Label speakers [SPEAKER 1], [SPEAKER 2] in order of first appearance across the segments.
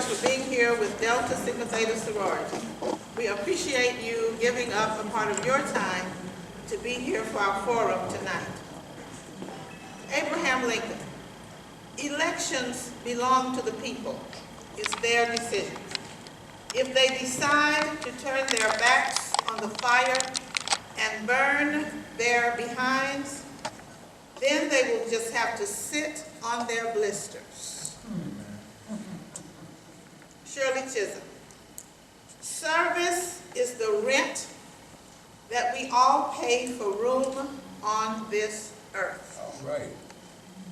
[SPEAKER 1] for being here with Delta Sigma Theta sorority. We appreciate you giving up a part of your time to be here for our forum tonight. Abraham Lincoln: elections belong to the people. It's their decision. If they decide to turn their backs on the fire and burn their behinds, then they will just have to sit on their blisters. Shirley Chisholm: service is the rent that we all pay for room on this earth.
[SPEAKER 2] All right.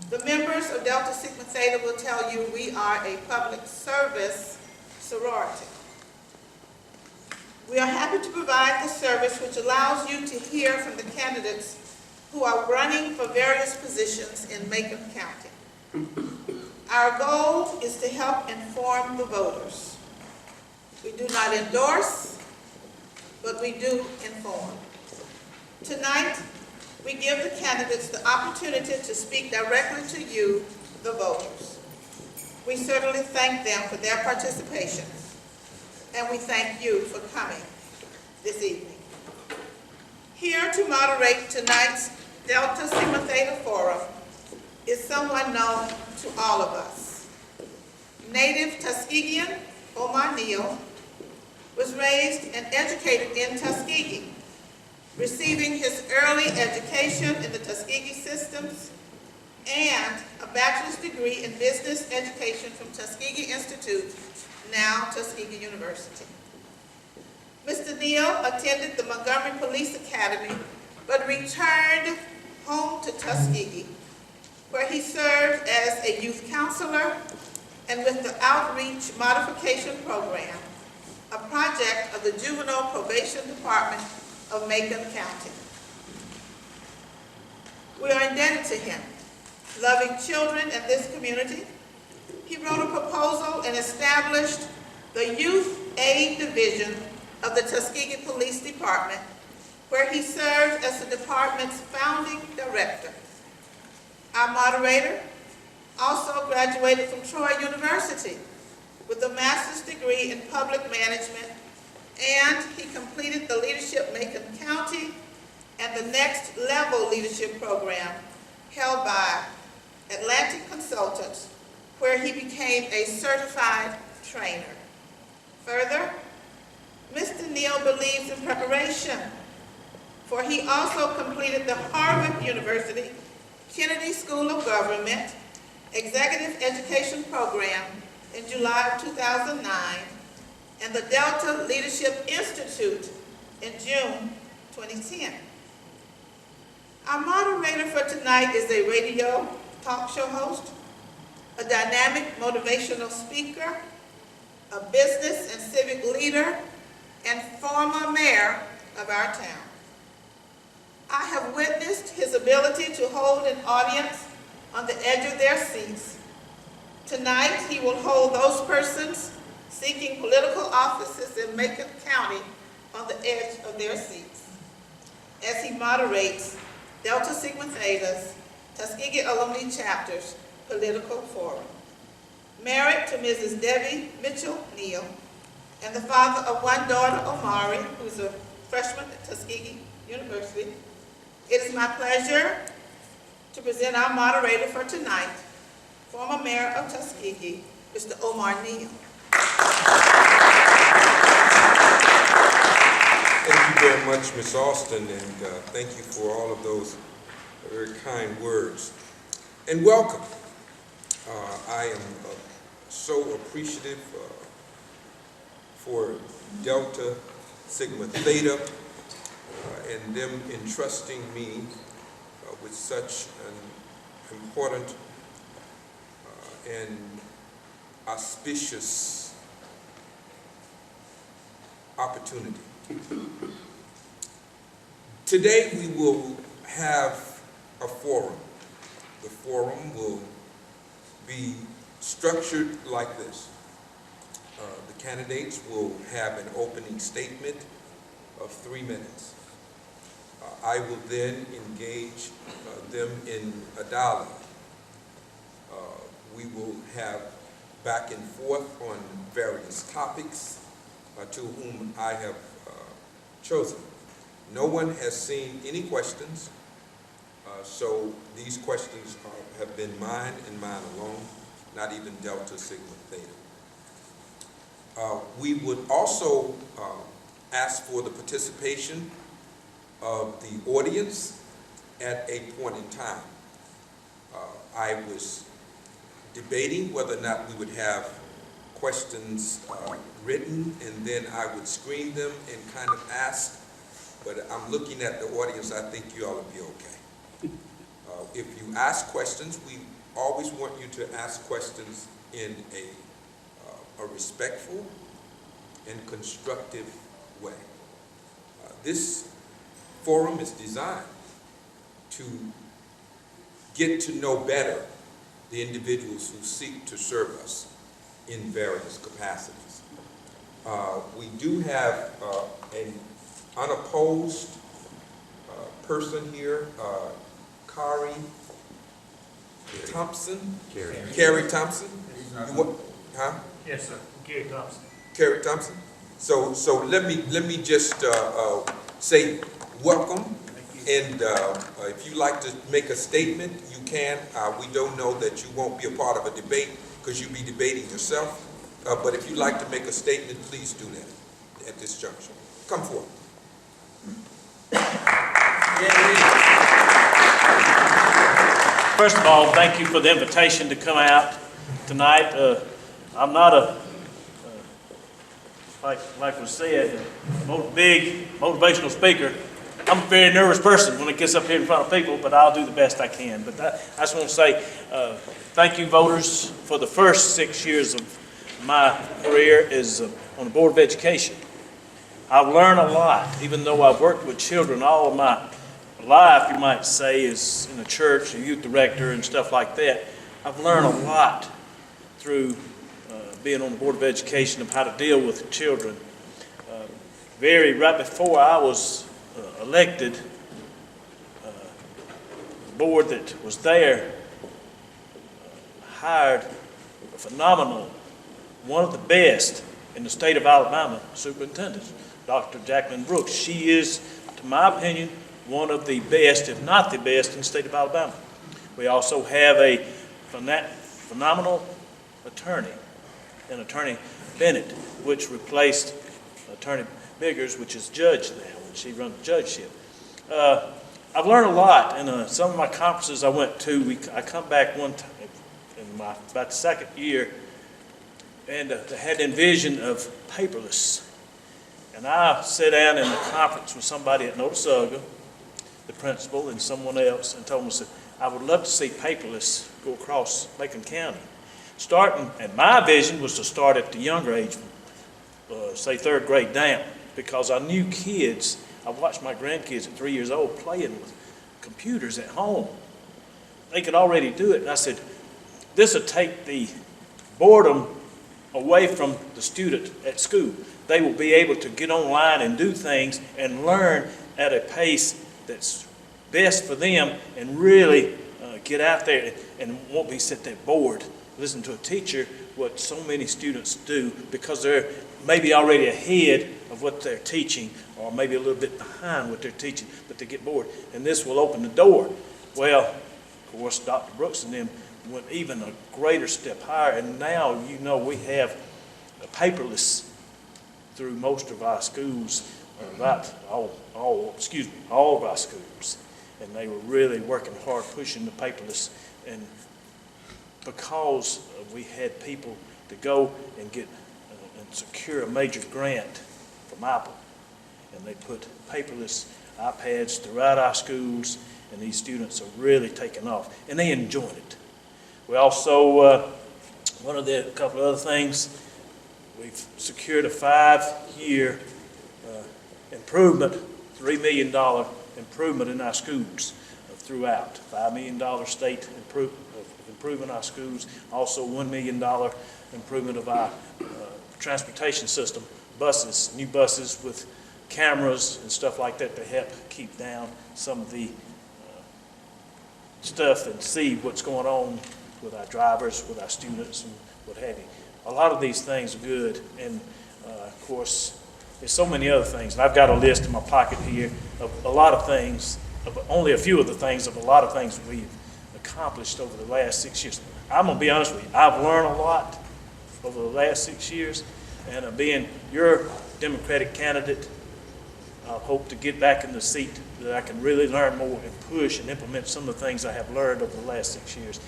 [SPEAKER 1] The members of Delta Sigma Theta will tell you we are a public service sorority. We are happy to provide the service which allows you to hear from the candidates who are running for various positions in Macon County. Our goal is to help inform the voters. We do not endorse, but we do inform. Tonight, we give the candidates the opportunity to speak directly to you, the voters. We certainly thank them for their participation, and we thank you for coming this evening. Here to moderate tonight's Delta Sigma Theta Forum is someone known to all of us. Native Tuskegean Omar Neal was raised and educated in Tuskegee, receiving his early education in the Tuskegee systems and a bachelor's degree in business education from Tuskegee Institute, now Tuskegee University. Mr. Neal attended the Montgomery Police Academy, but returned home to Tuskegee, where he served as a youth counselor and with the Outreach Modification Program, a project of the Juvenile Probation Department of Macon County. We are indebted to him. Loving children in this community, he wrote a proposal and established the Youth Aid Division of the Tuskegee Police Department, where he served as the department's founding director. Our moderator also graduated from Troy University with a master's degree in public management, and he completed the Leadership Macon County and the Next Level Leadership Program held by Atlantic Consultants, where he became a certified trainer. Further, Mr. Neal believes in preparation, for he also completed the Harvard University Kennedy School of Government Executive Education Program in July of 2009 and the Delta Leadership Institute in June 2010. Our moderator for tonight is a radio talk show host, a dynamic motivational speaker, a business and civic leader, and former mayor of our town. I have witnessed his ability to hold an audience on the edge of their seats. Tonight, he will hold those persons seeking political offices in Macon County on the edge of their seats as he moderates Delta Sigma Theta's Tuskegee Alumni Chapter's political forum. Married to Mrs. Debbie Mitchell Neal, and the father of one daughter, Omari, who's a freshman at Tuskegee University, it is my pleasure to present our moderator for tonight, former mayor of Tuskegee, Mr. Omar Neal.
[SPEAKER 3] Thank you very much, Ms. Austin, and thank you for all of those very kind words. And welcome. I am so appreciative for Delta Sigma Theta and them entrusting me with such an important and auspicious opportunity. Today we will have a forum. The forum will be structured like this. The candidates will have an opening statement of 3 minutes. I will then engage them in a dialogue. We will have back and forth on various topics to whom I have chosen. No one has seen any questions, so these questions have been mine and mine alone, not even Delta Sigma Theta. We would also ask for the participation of the audience at a point in time. I was debating whether or not we would have questions written and then I would screen them and kind of ask, but I'm looking at the audience, I think you ought to be okay. If you ask questions, we always want you to ask questions in a respectful and constructive way. This forum is designed to get to know better the individuals who seek to serve us in various capacities. We do have an unopposed person here, Carrie Thompson. Carrie Thompson. Huh?
[SPEAKER 2] Yes, sir. Gary Thompson.
[SPEAKER 3] Carrie Thompson. So let me just say welcome. And if you'd like to make a statement, you can. We don't know that you won't be a part of a debate because you'll be debating yourself. But if you'd like to make a statement, please do that at this juncture. Come forward.
[SPEAKER 2] First of all, thank you for the invitation to come out tonight. I'm not like was said, a big motivational speaker. I'm a very nervous person when it gets up here in front of people, but I'll do the best I can. But I just want to say thank you, voters, for the first 6 years of my career is on the Board of Education. I've learned a lot, even though I've worked with children all of my life, you might say, is in a church, a youth director and stuff like that. I've learned a lot through being on the Board of Education of how to deal with children. Right before I was elected, the board that was there hired a phenomenal, one of the best in the state of Alabama superintendents, Dr. Jacqueline Brooks. She is, to my opinion, one of the best, if not the best, in the state of Alabama. We also have a phenomenal attorney, and Attorney Bennett, which replaced Attorney Biggers, which is judge now, and she runs the judgeship. I've learned a lot in some of my conferences I went to. I come back one time in about the second year, and they had the vision of paperless. And I sat down in the conference with somebody at Notasulga, the principal, and someone else, and told them, I said, I would love to see paperless go across Macon County. And my vision was to start at the younger age, say third grade down, because I knew kids, I watched my grandkids at 3 years old playing with computers at home. They could already do it. And I said, this will take the boredom away from the student at school. They will be able to get online and do things and learn at a pace that's best for them and really get out there and won't be sitting there bored, listen to a teacher, what so many students do because they're maybe already ahead of what they're teaching or maybe a little bit behind what they're teaching, but they get bored. And this will open the door. Well, of course, Dr. Brooks and them went even a greater step higher, and now you know we have a paperless through most of our schools, all of our schools. And they were really working hard pushing the paperless, and because we had people to go and get and secure a major grant from Apple, and they put paperless iPads throughout our schools, and these students are really taking off, and they enjoyed it. We also, a couple of other things, we've secured a 5-year improvement, $3 million improvement in our schools throughout. $5 million state improvement our schools, also $1 million improvement of our transportation system, buses, new buses with cameras and stuff like that to help keep down some of the stuff and see what's going on with our drivers, with our students, and what have you. A lot of these things are good, and of course, there's so many other things. And I've got a list in my pocket here of a lot of things, of only a few of the things, of a lot of things we've accomplished over the last 6 years. I'm going to be honest with you, I've learned a lot over the last 6 years, and being your Democratic candidate, I hope to get back in the seat that I can really learn more and push and implement some of the things I have learned over the last 6 years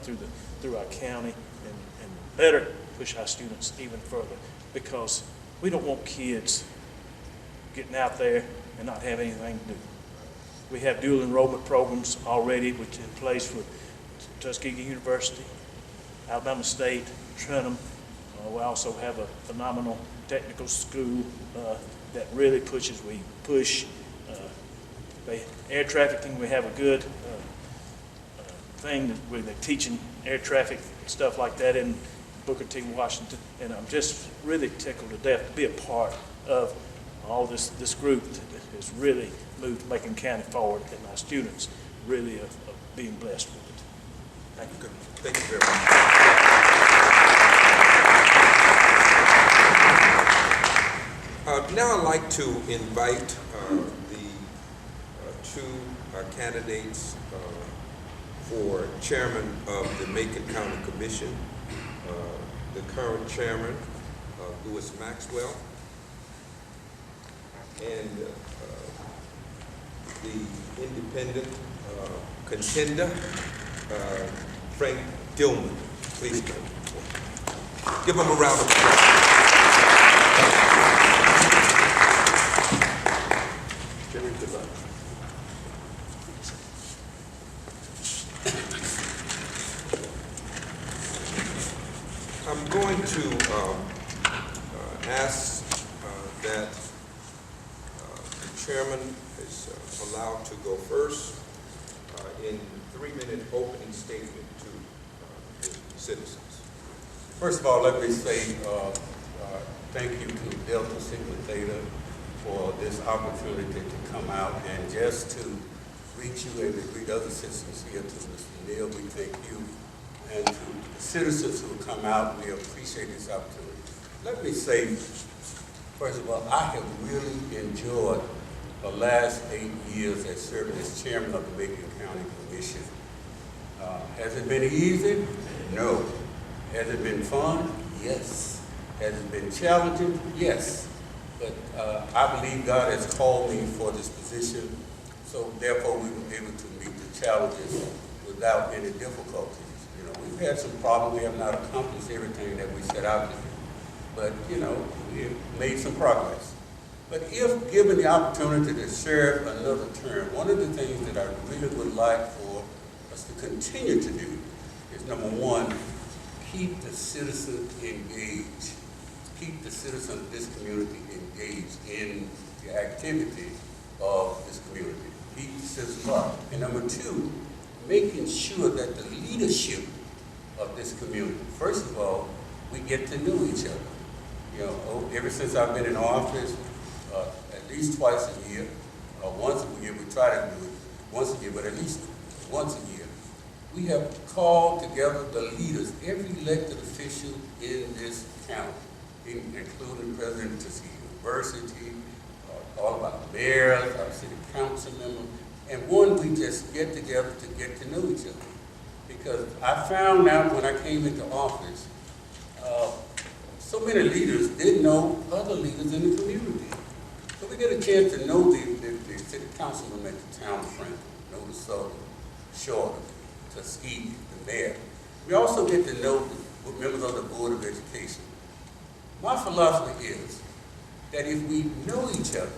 [SPEAKER 2] through our county, and better push our students even further, because we don't want kids getting out there and not have anything to do. We have dual enrollment programs already, which are in place for Tuskegee University, Alabama State, Trenton. We also have a phenomenal technical school that really pushes. We push air trafficking. We have a good thing where they're teaching air traffic stuff like that in Booker T. Washington, and I'm just really tickled to death to be a part of all this group that has really moved Macon County forward, and my students really are being blessed with it. Thank you.
[SPEAKER 3] Thank you very much. Now I'd like to invite the two candidates for chairman of the Macon County Commission. The current chairman, Louis Maxwell, and the independent contender, Frank Dillman. Please come. Give him a round of applause. Jerry, good luck. I'm going to ask that the chairman is allowed to go first in 3-minute opening statement to the citizens.
[SPEAKER 4] First of all, let me say thank you to Delta Sigma Theta for this opportunity to come out and just to greet you and to greet other citizens here. To Mr. Neal, we thank you. And to the citizens who come out, we appreciate this opportunity. Let me say, first of all, I have really enjoyed the last 8 years as serving as chairman of the Macon County Commission. Has it been easy? No. Has it been fun? Yes. Has it been challenging? Yes. But I believe God has called me for this position, so therefore we were able to meet the challenges without any difficulties. You know, we've had some problems. We have not accomplished everything that we set out to do, but you know, we've made some progress. But if given the opportunity to serve another term, one of the things that I really would like for us to continue to do is, number one, keep the citizens engaged. Keep the citizens of this community engaged in the activity of this community. Keep the citizens up. And number two, making sure that the leadership of this community, first of all, we get to know each other. You know, ever since I've been in office, at least twice a year, once a year, we try to do it once a year, but at least once a year, we have called together the leaders, every elected official in this county, including President of Tuskegee University, all of our mayors, our city council members, and one, we just get together to get to know each other. Because I found out when I came into office, so many leaders didn't know other leaders in the community. So we get a chance to know the city councilman at the town of Franklin, know the Southern, Shorter, Tuskegee, the mayor. We also get to know the members of the Board of Education. My philosophy is that if we know each other,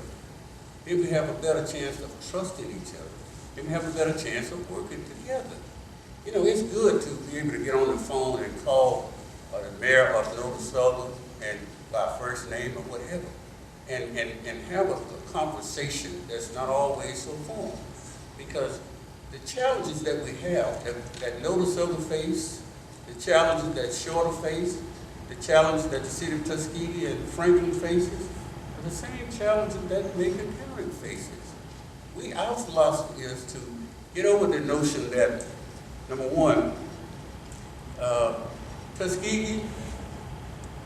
[SPEAKER 4] then we have a better chance of trusting each other. Then we have a better chance of working together. You know, it's good to be able to get on the phone and call the mayor of Nova Southern and by first name or whatever, and have a conversation that's not always so formal. Because the challenges that we have, that Nova Southern face, the challenges that Shorter face, the challenges that the city of Tuskegee and Franklin faces, are the same challenges that Macon County faces. Our philosophy is to get over the notion that, number one, Tuskegee,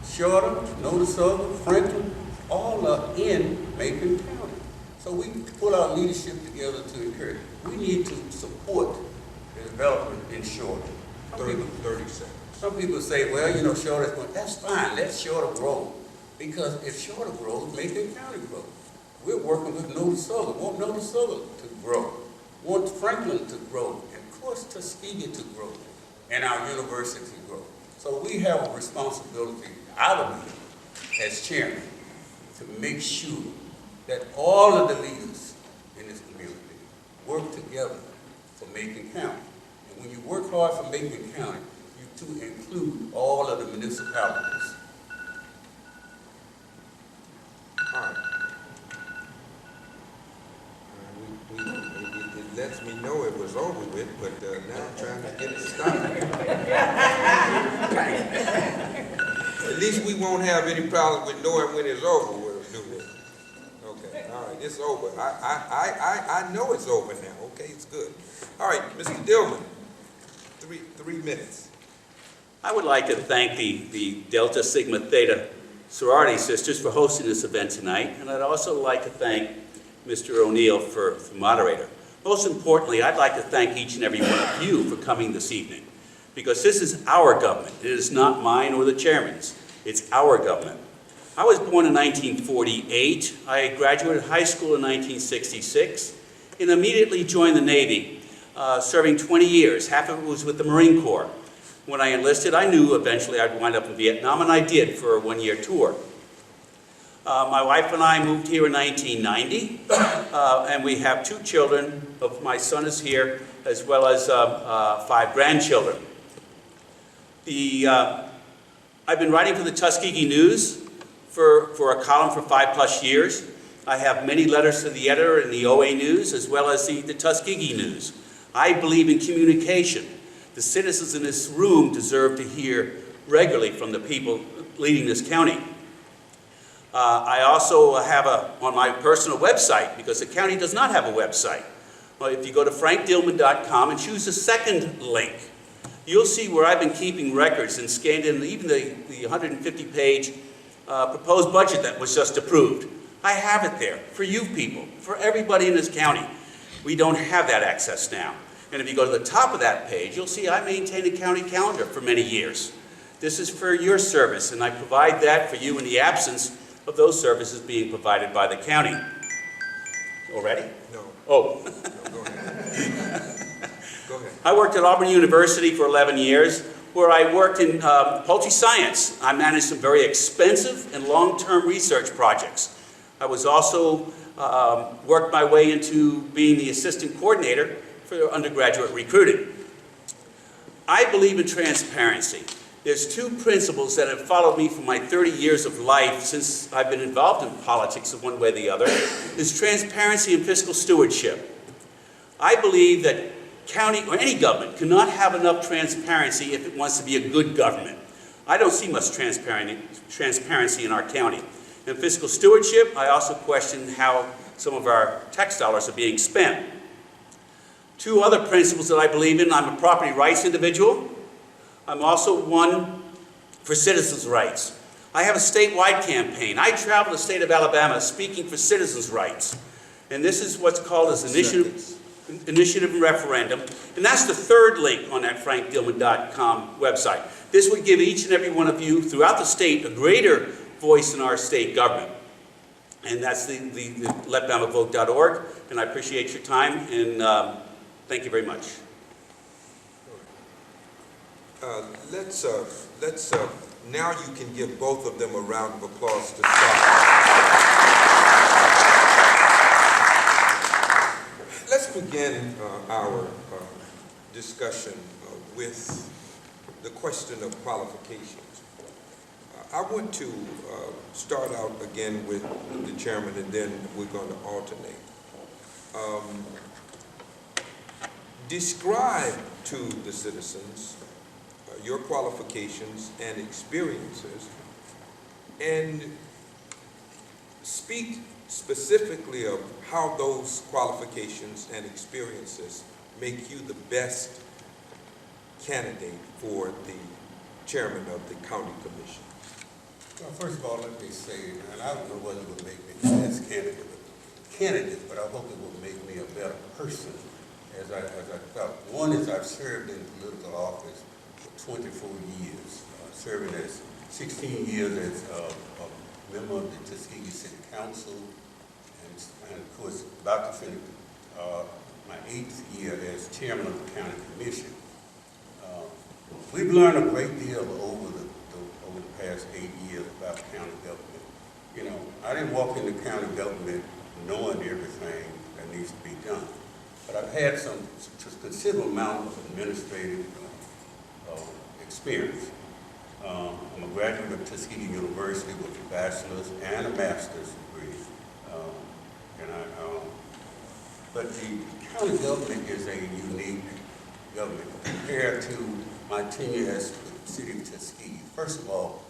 [SPEAKER 4] Shorter, Noticeable, Franklin, all are in Macon County. So we pull our leadership together to encourage. We need to support the development in Shorter.
[SPEAKER 3] 30 seconds.
[SPEAKER 4] Some people say, well, you know, Shorter's going, that's fine, let Shorter grow. Because if Shorter grows, Macon County grows. We're working with Noticeable, want Noticeable to grow, want Franklin to grow, and of course Tuskegee to grow, and our university to grow. So we have a responsibility, I believe, as chairman, to make sure that all of the leaders in this community work together for Macon County. And when you work hard for Macon County, you too include all of the municipalities.
[SPEAKER 3] All right. It lets me know it was over with, but now I'm trying to get it started. At least we won't have any problem with knowing when it's over. We'll do this. Okay. All right. It's over. I know it's over now. Okay. It's good. All right, Mr. Dillman. 3 minutes.
[SPEAKER 5] I would like to thank the Delta Sigma Theta sorority sisters for hosting this event tonight, and I'd also like to thank Mr. O'Neill for moderator. Most importantly, I'd like to thank each and every one of you for coming this evening, because this is our government. It is not mine or the chairman's. It's our government. I was born in 1948. I graduated high school in 1966 and immediately joined the Navy, serving 20 years. Half of it was with the Marine Corps. When I enlisted, I knew eventually I'd wind up in Vietnam, and I did for a one-year tour. My wife and I moved here in 1990, and we have 2 children. My son is here, as well as 5 grandchildren. I've been writing for the Tuskegee News for a column for 5+ years. I have many letters to the editor in the OA News, as well as the Tuskegee News. I believe in communication. The citizens in this room deserve to hear regularly from the people leading this county. I also have on my personal website, because the county does not have a website. Well, if you go to frankdillman.com and choose the second link, you'll see where I've been keeping records and scanned in even the 150-page proposed budget that was just approved. I have it there for you people, for everybody in this county. We don't have that access now. And if you go to the top of that page, you'll see I maintained a county calendar for many years. This is for your service, and I provide that for you in the absence of those services being provided by the county. Already?
[SPEAKER 3] No.
[SPEAKER 5] Oh.
[SPEAKER 3] No, go ahead. Go ahead.
[SPEAKER 5] I worked at Auburn University for 11 years, where I worked in poultry science. I managed some very expensive and long-term research projects. I was also worked my way into being the assistant coordinator for undergraduate recruiting. I believe in transparency. There's 2 principles that have followed me for my 30 years of life since I've been involved in politics in one way or the other, is transparency and fiscal stewardship. I believe that county or any government cannot have enough transparency if it wants to be a good government. I don't see much transparency in our county. And fiscal stewardship, I also question how some of our tax dollars are being spent. 2 other principles that I believe in: I'm a property rights individual. I'm also one for citizens' rights. I have a statewide campaign. I travel the state of Alabama speaking for citizens' rights. And this is what's called as initiative and referendum. And that's the 3rd link on that frankdillman.com website. This would give each and every one of you throughout the state a greater voice in our state government. And that's the letbamavote.org. And I appreciate your time, and thank you very much.
[SPEAKER 3] Let's now you can give both of them a round of applause to start. Let's begin our discussion with the question of qualifications. I want to start out again with the chairman, and then we're going to alternate. Describe to the citizens your qualifications and experiences, and speak specifically of how those qualifications and experiences make you the best candidate for the chairman of the county commission?
[SPEAKER 4] Well, first of all, let me say, and I don't know whether it will make me the best candidate, but I hope it will make me a better person as I felt. One is I've served in political office for 24 years, serving as 16 years as a member of the Tuskegee City Council, and of course, about to finish my 8th year as chairman of the county commission. We've learned a great deal over the past 8 years about county government. You know, I didn't walk into county government knowing everything that needs to be done, but I've had some considerable amount of administrative experience. I'm a graduate of Tuskegee University with a bachelor's and a master's degree. But the county government is a unique government compared to my tenure as the city of Tuskegee. First of all,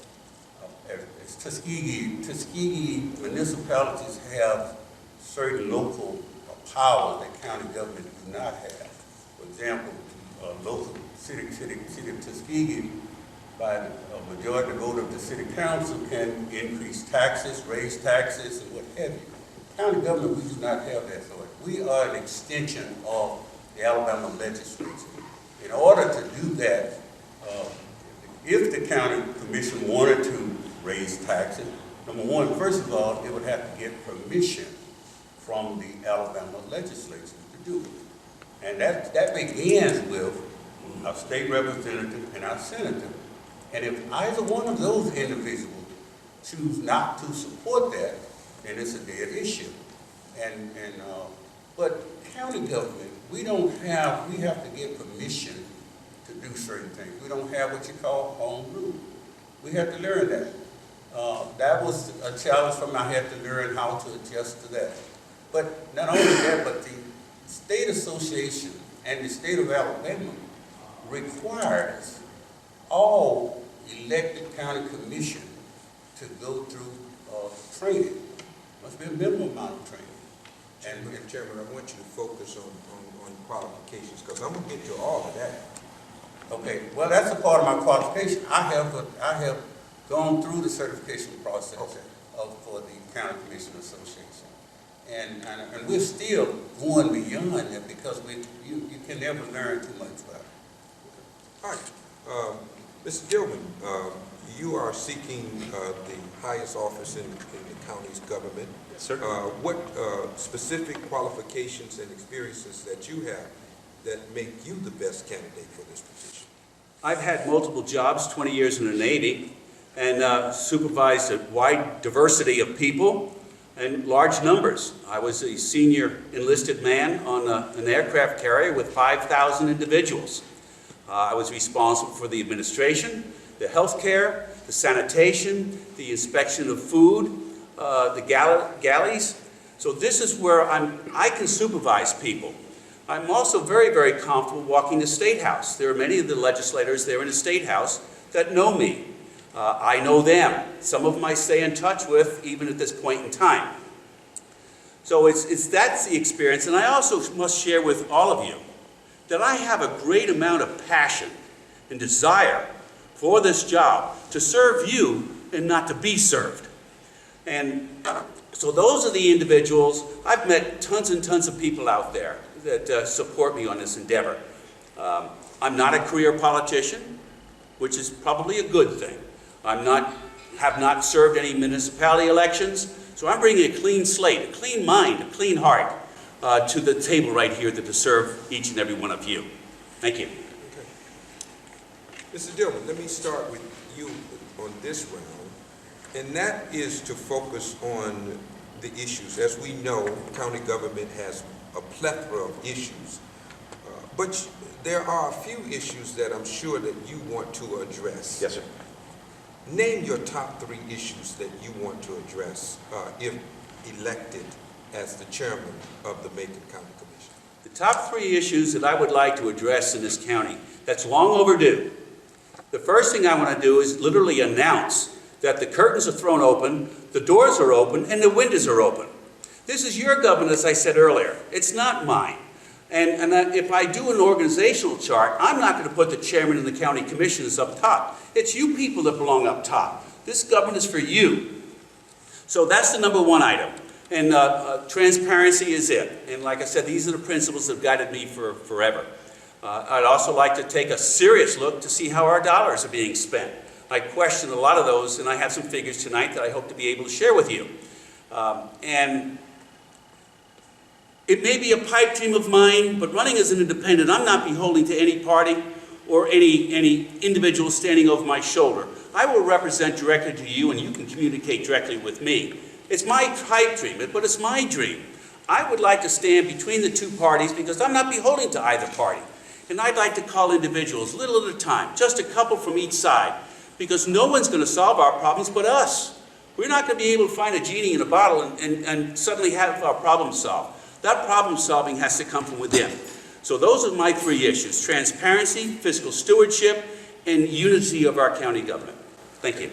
[SPEAKER 4] as Tuskegee municipalities have certain local powers that county government do not have. For example, local city of Tuskegee, by a majority vote of the city council, can increase taxes, raise taxes, and what have you. County government, we do not have that authority. We are an extension of the Alabama legislature. In order to do that, if the county commission wanted to raise taxes, number one, first of all, it would have to get permission from the Alabama legislature to do it. And that begins with our state representative and our senator. And if either one of those individuals choose not to support that, then it's a dead issue. But county government, we have to get permission to do certain things. We don't have what you call home rule. We have to learn that. That was a challenge for me. I had to learn how to adjust to that. But not only that, but the state association and the state of Alabama requires all elected county commission to go through training. Must be a minimum amount of training. And
[SPEAKER 3] Mr. Chairman, I want you to focus on qualifications, because I'm going to get to all of that.
[SPEAKER 4] okay, well, that's a part of my qualification. I have gone through the certification process for the County Commission Association, and we're still going beyond that because you can never learn too much about it.
[SPEAKER 3] All right, Mr. Dillman, you are seeking the highest office in the county's government.
[SPEAKER 5] Yes, sir.
[SPEAKER 3] What specific qualifications and experiences that you have that make you the best candidate for this position?
[SPEAKER 5] I've had multiple jobs, 20 years in the Navy, and supervised a wide diversity of people and large numbers. I was a senior enlisted man on an aircraft carrier with 5,000 individuals. I was responsible for the administration, the health care, the sanitation, the inspection of food, the galleys. So this is where I can supervise people. I'm also very, very comfortable walking the State House. There are many of the legislators there in the State House that know me. I know them. Some of them I stay in touch with even at this point in time. So that's the experience. And I also must share with all of you that I have a great amount of passion and desire for this job to serve you and not to be served. And so those are the individuals. I've met tons and tons of people out there that support me on this endeavor. I'm not a career politician, which is probably a good thing. Have not served any municipality elections, so I'm bringing a clean slate, a clean mind, a clean heart to the table right here to serve each and every one of you. Thank you.
[SPEAKER 3] Okay. Mr. Dillman, let me start with you on this round, and that is to focus on the issues. As we know, county government has a plethora of issues, but there are a few issues that I'm sure that you want to address.
[SPEAKER 5] Yes, sir.
[SPEAKER 3] Name your top 3 issues that you want to address if elected as the chairman of the Macon County Commission.
[SPEAKER 5] The top 3 issues that I would like to address in this county that's long overdue. The first thing I want to do is literally announce that the curtains are thrown open, the doors are open, and the windows are open. This is your government, as I said earlier. It's not mine. If I do an organizational chart, I'm not going to put the chairman and the county commissioners up top. It's you people that belong up top. This government is for you. So that's the number one item. And transparency is it. And like I said, these are the principles that have guided me for forever. I'd also like to take a serious look to see how our dollars are being spent. I question a lot of those, and I have some figures tonight that I hope to be able to share with you. And it may be a pipe dream of mine, but running as an independent, I'm not beholden to any party or any individual standing over my shoulder. I will represent directly to you, and you can communicate directly with me. It's my pipe dream, but it's my dream. I would like to stand between the two parties because I'm not beholden to either party. And I'd like to call individuals, little at a time, just a couple from each side, because no one's going to solve our problems but us. We're not going to be able to find a genie in a bottle and suddenly have our problem solved. That problem solving has to come from within. So those are my three issues: transparency, fiscal stewardship, and unity of our county government. Thank you.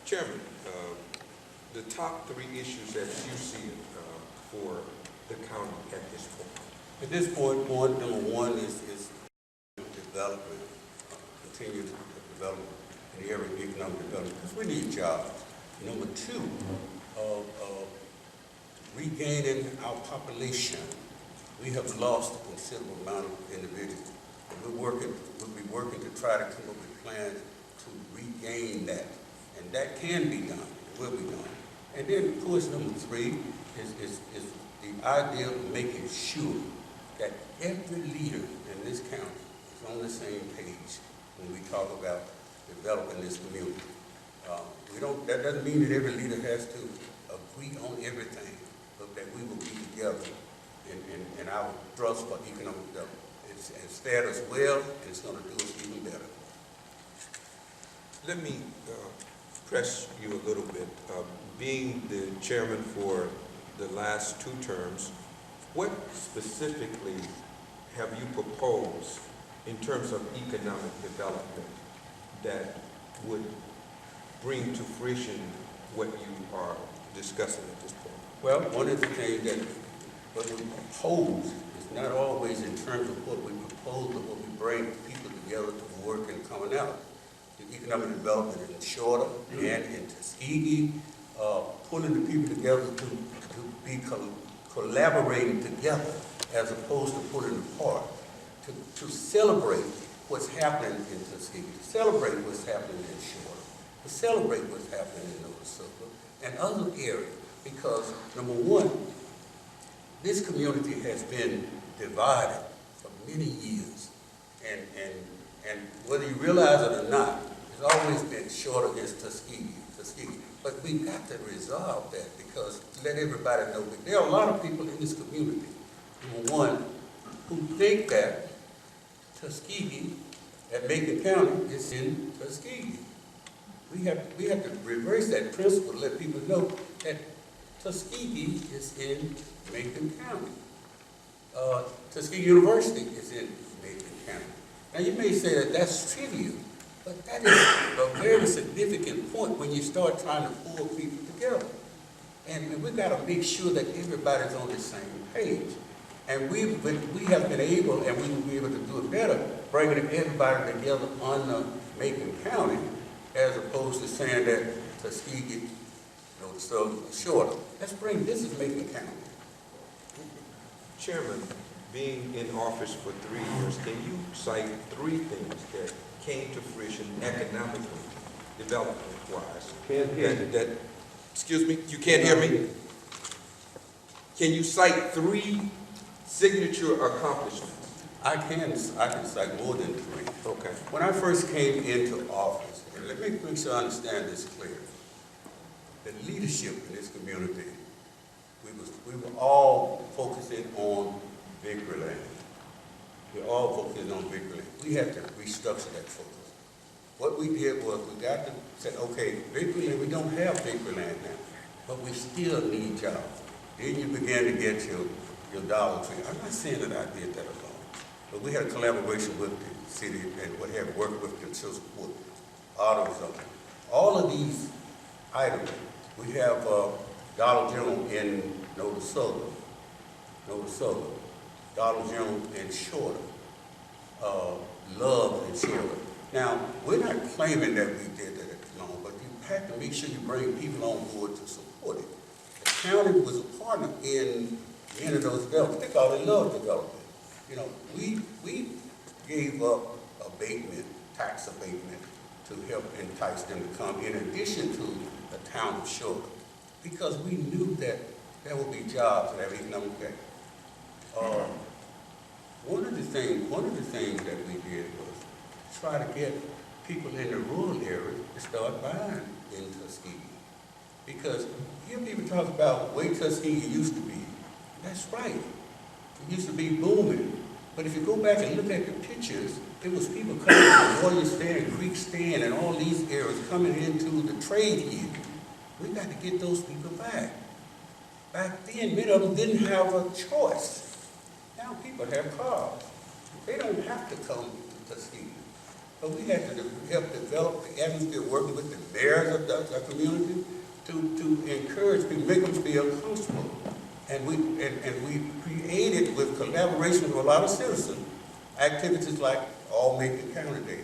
[SPEAKER 3] Chairman, the top three issues that you see for the county at this point.
[SPEAKER 4] At this point, number one is development, continued development in the area of economic development, because we need jobs. Number two, regaining our population. We have lost a considerable amount of individuals. And we'll be working to try to come up with plans to regain that. And that can be done, it will be done. And then, of course, number three is the idea of making sure that every leader in this county is on the same page when we talk about developing this community. That doesn't mean that every leader has to agree on everything, but that we will be together in our thrust for economic development. It's fared us well, and it's going to do us even better.
[SPEAKER 3] Let me press you a little bit. Being the chairman for the last two terms, what specifically have you proposed in terms of economic development that would bring to fruition what you are discussing at this point?
[SPEAKER 4] Well, one of the things that what we propose is not always in terms of what we propose, but what we bring people together to work and coming out. The economic development in Shorter and in Tuskegee, pulling the people together to be collaborating together as opposed to pulling apart, to celebrate what's happening in Tuskegee, to celebrate what's happening in Shorter, to celebrate what's happening in Nova Silver and other areas. Because, number one, this community has been divided for many years. And whether you realize it or not, it's always been Shorter against Tuskegee. But we've got to resolve that, because to let everybody know that there are a lot of people in this community, number one, who think that Tuskegee at Macon County is in Tuskegee. We have to reverse that principle to let people know that Tuskegee is in Macon County. Tuskegee University is in Macon County. Now you may say that that's trivial, but that is a very significant point when you start trying to pull people together. And we've got to make sure that everybody's on the same page. And we have been able, and we will be able to do it better, bringing everybody together under Macon County, as opposed to saying that Tuskegee, so Shorter. This is Macon County.
[SPEAKER 3] Chairman, being in office for 3 years, can you cite three things that came to fruition economically, development-wise? Excuse me, you can't hear me? Can you cite three signature accomplishments?
[SPEAKER 4] I can cite more than three.
[SPEAKER 3] Okay.
[SPEAKER 4] When I first came into office, and let me make sure I understand this clear, the leadership in this community, we were all focusing on victory lane. We were all focusing on victory lane. We had to restructure that focus. What we did was we got to say, okay, victory lane, we don't have victory lane now, but we still need jobs. Then you began to get your Dollar Tree. I'm not saying that I did that alone, but we had a collaboration with the city and what have worked with consumer support, AutoZone. All of these items, we have Dollar General in Nova Silver. Dollar General and Shorter, Love and Shorter. Now, we're not claiming that we did that alone, but you have to make sure you bring people on board to support it. The county was a partner in many of those developments. They call it Love Development. You know, we gave up abatement, tax abatement, to help entice them to come, in addition to the town of Shorter, because we knew that there would be jobs and have economic gain. One of the things that we did was try to get people in the rural area to start buying in Tuskegee. Because you hear people talk about the way Tuskegee used to be. That's right. It used to be booming. But if you go back and look at the pictures, it was people coming from Warrior Stand, Creek Stand, and all these areas coming into the trade union. We got to get those people back. Back then, many of them didn't have a choice. Now people have cars. They don't have to come to Tuskegee. But we had to help develop the atmosphere, working with the mayors of the community to encourage people, make them feel comfortable. And we created, with collaboration with a lot of citizens, activities like All Macon County Day,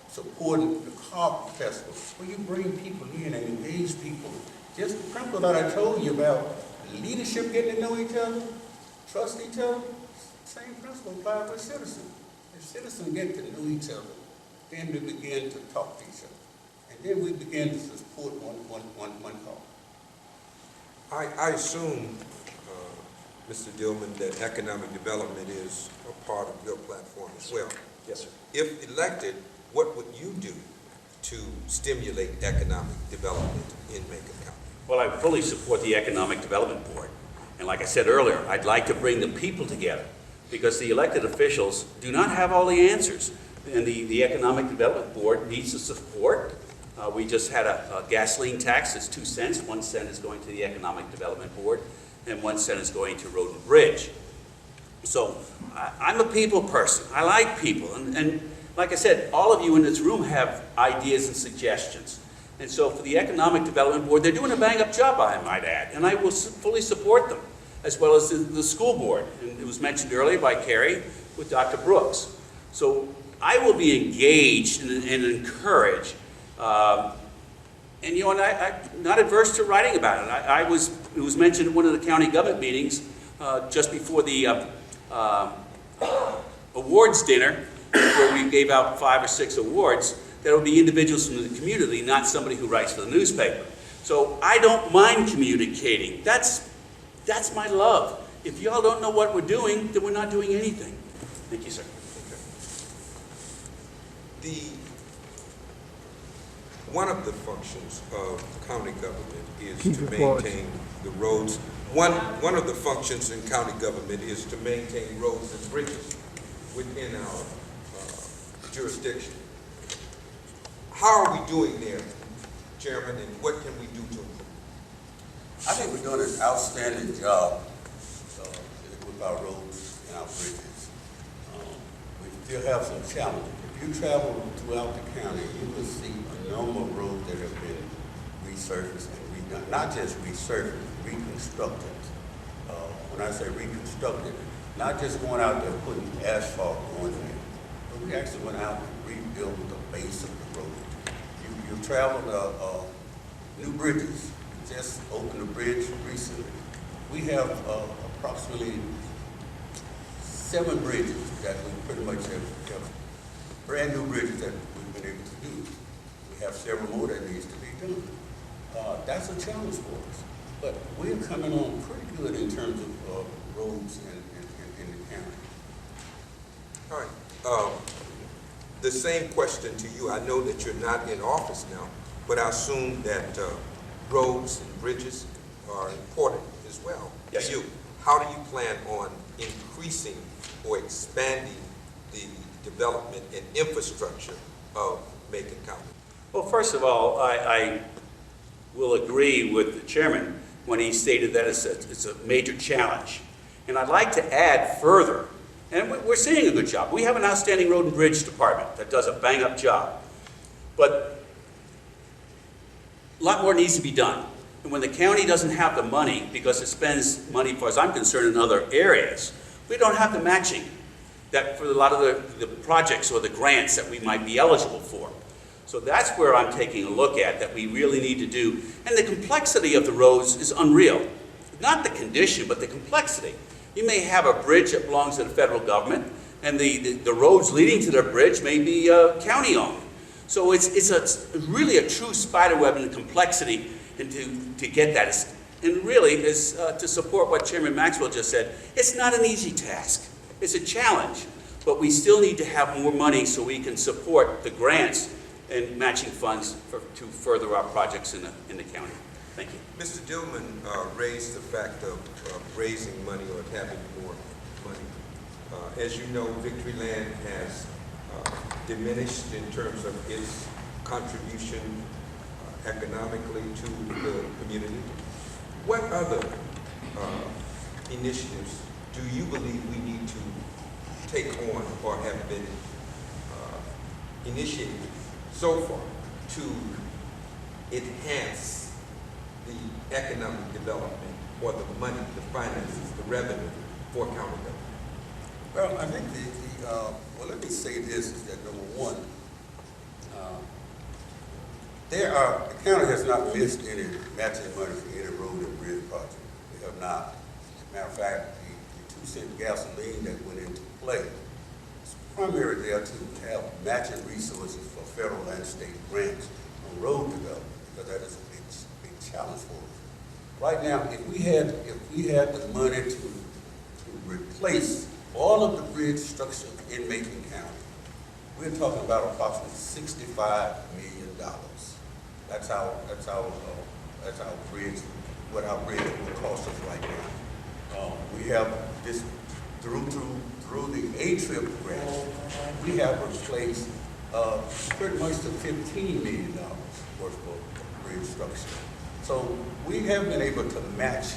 [SPEAKER 4] supporting the car festival, where you bring people in and engage people. Just the principle that I told you about leadership, getting to know each other, trust each other, same principle applies with citizens. If citizens get to know each other, then we begin to talk to each other. And then we begin to support one cause.
[SPEAKER 3] I assume, Mr. Dillman, that economic development is a part of your platform as well.
[SPEAKER 5] Yes, sir.
[SPEAKER 3] If elected, what would you do to stimulate economic development in Macon County?
[SPEAKER 5] Well, I fully support the Economic Development Board. And like I said earlier, I'd like to bring the people together, because the elected officials do not have all the answers. And the Economic Development Board needs the support. We just had a gasoline tax that's 2 cents. 1 cent is going to the Economic Development Board, and 1 cent is going to Road and Bridge. So I'm a people person. I like people. And like I said, all of you in this room have ideas and suggestions. And so for the Economic Development Board, they're doing a bang-up job, I might add, and I will fully support them, as well as the school board. And it was mentioned earlier by Carrie with Dr. Brooks. So I will be engaged and encouraged. And you know, and I'm not adverse to writing about it. It was mentioned in one of the county government meetings just before the awards dinner, where we gave out 5 or 6 awards, that will be individuals from the community, not somebody who writes for the newspaper. So I don't mind communicating. That's my love. If y'all don't know what we're doing, then we're not doing anything. Thank you, sir.
[SPEAKER 3] One of the functions of county government is to maintain the roads. One of the functions in county government is to maintain roads and bridges within our jurisdiction. How are we doing there, Chairman, and what can we do to improve?
[SPEAKER 4] I think we're doing an outstanding job with our roads and our bridges. We still have some challenges. If you travel throughout the county, you will see a number of roads that have been resurfaced and redone. Not just resurfaced, reconstructed. When I say reconstructed, not just going out there putting asphalt on there, but we actually went out and rebuilt the base of the road. You've traveled new bridges. We just opened a bridge recently. We have approximately 7 bridges that we pretty much have brand new bridges that we've been able to do. We have several more that needs to be done. That's a challenge for us. But we're coming on pretty good in terms of roads in the county.
[SPEAKER 3] All right. The same question to you. I know that you're not in office now, but I assume that roads and bridges are important as well.
[SPEAKER 5] Yes,
[SPEAKER 3] to you. How do you plan on increasing or expanding the development and infrastructure of Macon County?
[SPEAKER 5] Well, first of all, I will agree with the chairman when he stated that it's a major challenge. And I'd like to add further, and we're seeing a good job. We have an outstanding road and bridge department that does a bang-up job. But a lot more needs to be done. And when the county doesn't have the money, because it spends money, as far as I'm concerned, in other areas, We don't have the matching that for a lot of the projects or the grants that we might be eligible for. So that's where I'm taking a look at that we really need to do. And the complexity of the roads is unreal. Not the condition, but the complexity. You may have a bridge that belongs to the federal government, and the roads leading to the bridge may be county-owned. So it's really a true spider web in the complexity, and to get that. And really, is to support what Chairman Maxwell just said, it's not an easy task. It's a challenge, but we still need to have more money so we can support the grants and matching funds to further our projects in the county. Thank you.
[SPEAKER 3] Mr. Dillman raised the fact of raising money or having more money. As you know, Victory Land has diminished in terms of its contribution economically to the community. What other initiatives do you believe we need to take on or have been initiated so far to enhance the economic development or the money, the finances, the revenue for county government?
[SPEAKER 4] Well, I think well, let me say this, is that number one, the county has not missed any matching money for any road and bridge project. They have not. As a matter of fact, the 2-cent gasoline that went into play is primarily there to have matching resources for federal and state grants on road development, because that is a big challenge for us. Right now, if we had the money to replace all of the bridge structure in Macon County, we're talking about approximately $65 million. That's our bridge, what our bridge will cost us right now. We have this through the A-Trip grant, we have replaced pretty much the $15 million worth of bridge structure. So we have been able to match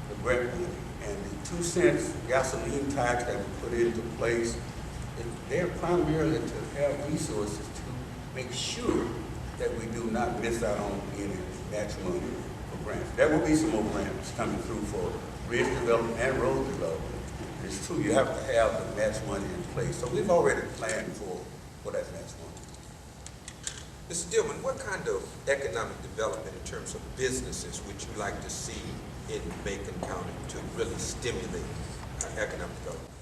[SPEAKER 4] the grant money, and the 2-cent gasoline tax that we put into place, they're primarily to have resources to make sure that we do not miss out on any match money for grants. There will be some more grants coming through for bridge development and road development. It's true, you have to have the match money in place. So we've already planned for that match money.
[SPEAKER 3] Mr. Dillman, what kind of economic development in terms of businesses would you like to see in Macon County to really stimulate economic development?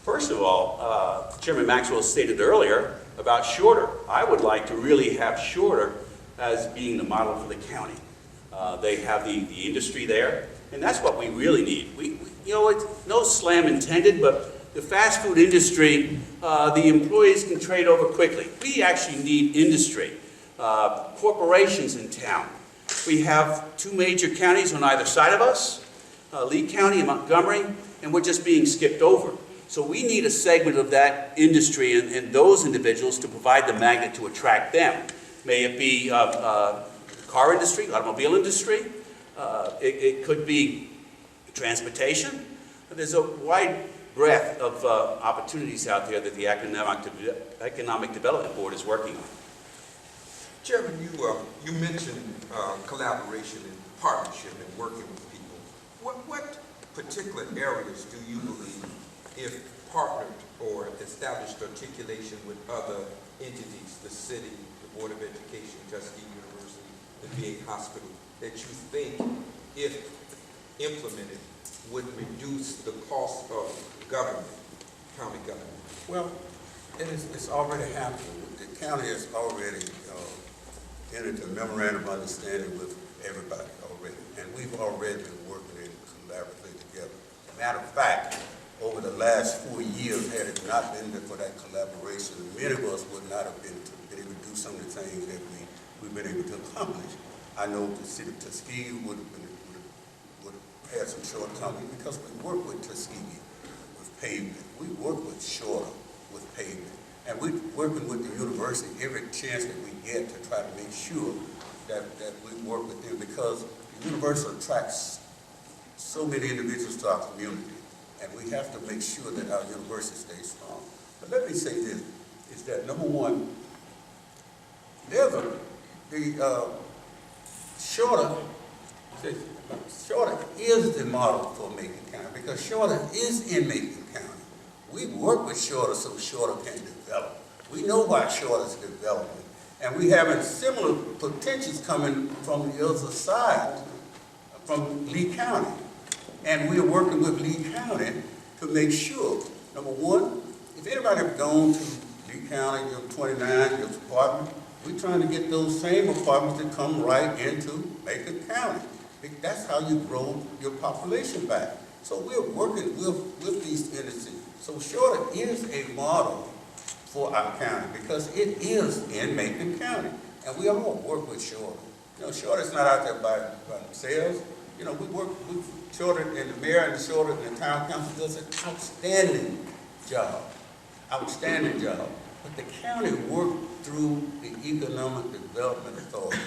[SPEAKER 5] First of all, Chairman Maxwell stated earlier about Shorter. I would like to really have Shorter as being the model for the county. They have the industry there, and that's what we really need. It's no slam intended, but the fast food industry, the employees can trade over quickly. We actually need industry, corporations in town. We have 2 major counties on either side of us, Lee County and Montgomery, and we're just being skipped over. So we need a segment of that industry and those individuals to provide the magnet to attract them. May it be car industry, automobile industry, it could be transportation. There's a wide breadth of opportunities out there that the Economic Development Board is working on.
[SPEAKER 3] Chairman, you mentioned collaboration and partnership and working with people. What particular areas do you believe, if partnered or established articulation with other entities, the city, the Board of Education, Tuskegee University, the VA hospital, that you think, if implemented, would reduce the cost of government, county government?
[SPEAKER 4] Well, it's already happening. The county has already entered a memorandum of understanding with everybody already, and we've already been working in collaboratively together. Matter of fact, over the last 4 years, had it not been for that collaboration, many of us would not have been able to do some of the things that we've been able to accomplish. I know the city of Tuskegee would have had some shortcomings because we work with Tuskegee with pavement. We work with Shorter with pavement. And we're working with the university every chance that we get to try to make sure that we work with them, because the university attracts so many individuals to our community, and we have to make sure that our university stays strong. But let me say this, is that number one, Shorter is the model for Macon County, because Shorter is in Macon County. We work with Shorter so Shorter can develop. We know why Shorter's developing. And we having similar potentials coming from the other side, from Lee County. And we're working with Lee County to make sure, number one, if anybody have gone to Lee County, your 29, your apartment, we're trying to get those same apartments to come right into Macon County. That's how you grow your population back. So we're working with these entities. So Shorter is a model for our county because it is in Macon County. And we all work with Shorter. You know, Shorter's not out there by themselves. You know, we work with Shorter, and the mayor and the Shorter and the town council does an outstanding job. Outstanding job. But the county worked through the Economic Development Authority.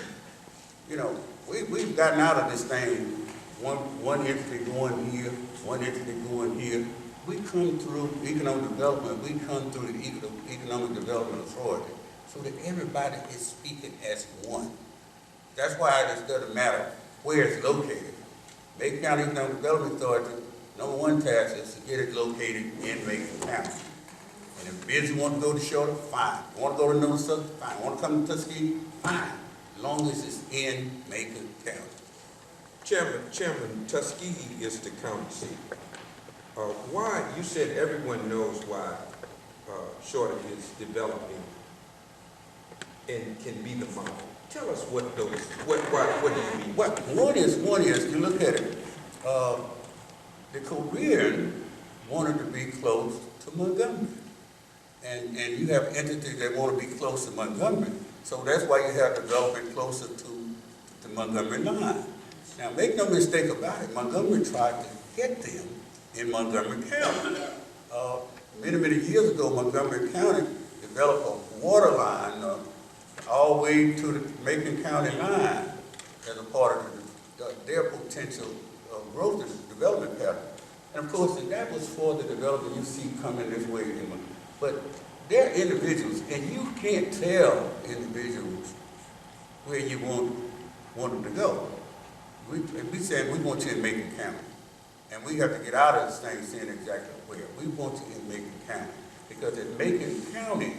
[SPEAKER 4] You know, we've gotten out of this thing, one entity going here, one entity going here. We come through economic development, we come through the Economic Development Authority so that everybody is speaking as one. That's why it doesn't matter where it's located. Macon County Economic Development Authority, number one task is to get it located in Macon County. And if busy want to go to Shorter, fine. Want to go to another subject, fine. Want to come to Tuskegee, fine. As long as it's in Macon County.
[SPEAKER 3] Chairman, Tuskegee is the county seat. Why, you said everyone knows why Shorter is developing and can be the model. Tell us what do you mean?
[SPEAKER 4] One is, you look at it, the Korean wanted to be close to Montgomery. And you have entities that want to be close to Montgomery. So that's why you have development closer to the Montgomery line. Now, make no mistake about it, Montgomery tried to get them in Montgomery County. Many years ago, Montgomery County developed a water line all the way to the Macon County line as a part of their potential growth and development pattern. And of course, that was for the development you see coming this way. But they're individuals, and you can't tell individuals where you want them to go. We said we want you in Macon County. And we have to get out of this thing saying exactly where. We want you in Macon County. Because if Macon County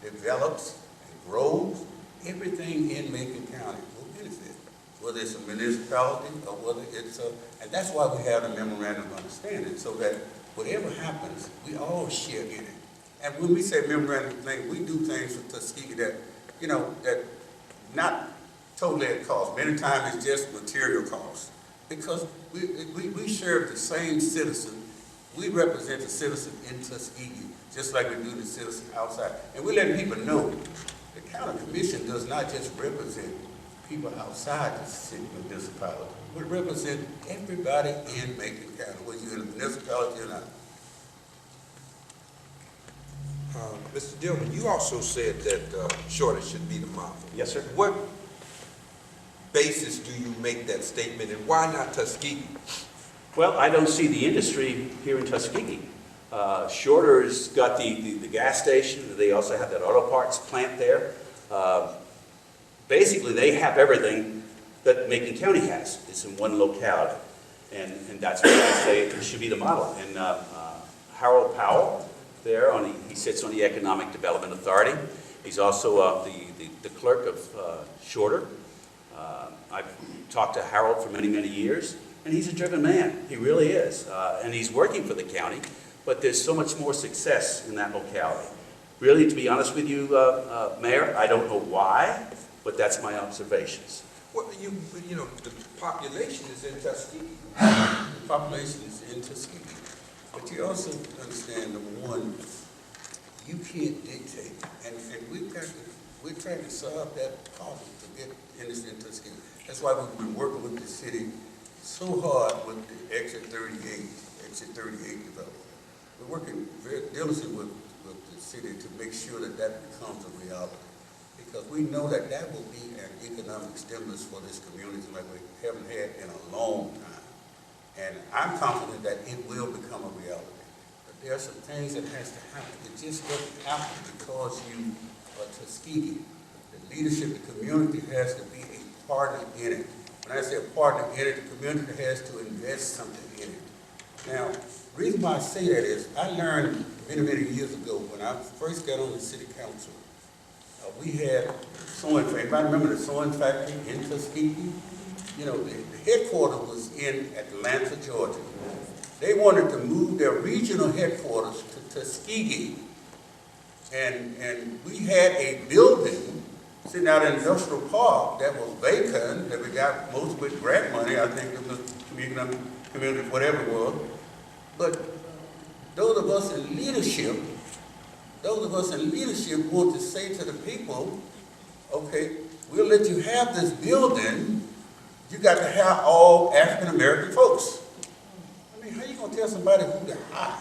[SPEAKER 4] develops and grows, everything in Macon County will benefit. Whether it's a municipality or whether it's and that's why we have the memorandum of understanding, so that whatever happens, we all share in it. And when we say memorandum of thing, we do things for Tuskegee that, you know, that not totally at cost. Many times it's just material costs. Because we serve the same citizen. We represent the citizen in Tuskegee, just like we do the citizen outside. And we're letting people know the county commission does not just represent people outside the city municipality. We represent everybody in Macon County, whether you're in a municipality or not.
[SPEAKER 3] Mr. Dillman, you also said that Shorter should be the model.
[SPEAKER 5] Yes, sir.
[SPEAKER 3] What basis do you make that statement, and why not Tuskegee?
[SPEAKER 5] Well, I don't see the industry here in Tuskegee. Shorter's got the gas station. They also have that auto parts plant there. Basically, they have everything that Macon County has. It's in one locality. And that's why I say it should be the model. And Harold Powell there, he sits on the Economic Development Authority. He's also the clerk of Shorter. I've talked to Harold for many years, and he's a driven man. He really is. And he's working for the county, but there's so much more success in that locality. Really, to be honest with you, Mayor, I don't know why, but that's my observations.
[SPEAKER 3] Well, you know, the population is in Tuskegee.
[SPEAKER 4] The population is in Tuskegee. But you also understand, number one, you can't dictate. And we're trying to solve that problem to get industry in Tuskegee. That's why we've been working with the city so hard with the Exit 38 development. We're working very diligently with the city to make sure that becomes a reality. Because we know that will be an economic stimulus for this community like we haven't had in a long time. And I'm confident that it will become a reality. But there are some things that has to happen. It just doesn't happen because you are Tuskegee. The leadership, the community has to be a partner in it. When I say a partner in it, the community has to invest something in it. Now, The reason why I say that is I learned many, many years ago when I first got on the city council, we had sewing factory. Anybody remember the sewing factory in Tuskegee? You know, the headquarters was in Atlanta, Georgia. They wanted to move their regional headquarters to Tuskegee. And we had a building sitting out in Industrial Park that was vacant, that we got most with grant money. I think it was community, whatever it was. But those of us in leadership want to say to the people, okay, we'll let you have this building. You got to have all African American folks. I mean, how you gonna tell somebody who to hire?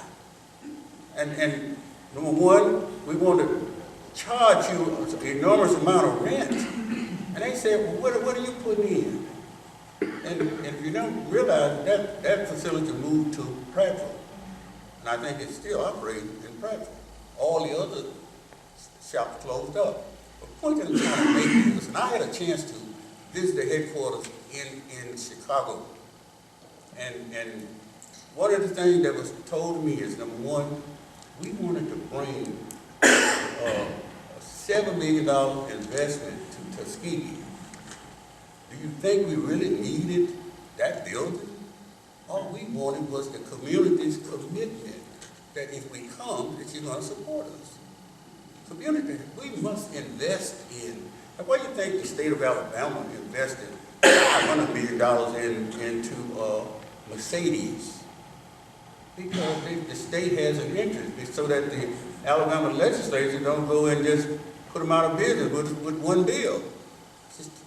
[SPEAKER 4] And number one, we want to charge you an enormous amount of rent. And they said, well, what are you putting in? And if you don't realize that facility moved to Prattville. And I think it's still operating in Prattville. All the other shops closed up. The point that I'm trying to make is, and I had a chance to visit the headquarters in Chicago. And one of the things that was told to me is, number one, we wanted to bring a $7 million investment to Tuskegee. Do you think we really needed that building? All we wanted was the community's commitment that if we come, that you're going to support us. Community, we must invest in. Now, why do you think the state of Alabama invested $500 million into Mercedes? Because the state has an interest, so that the Alabama legislature don't go and just put them out of business with one bill.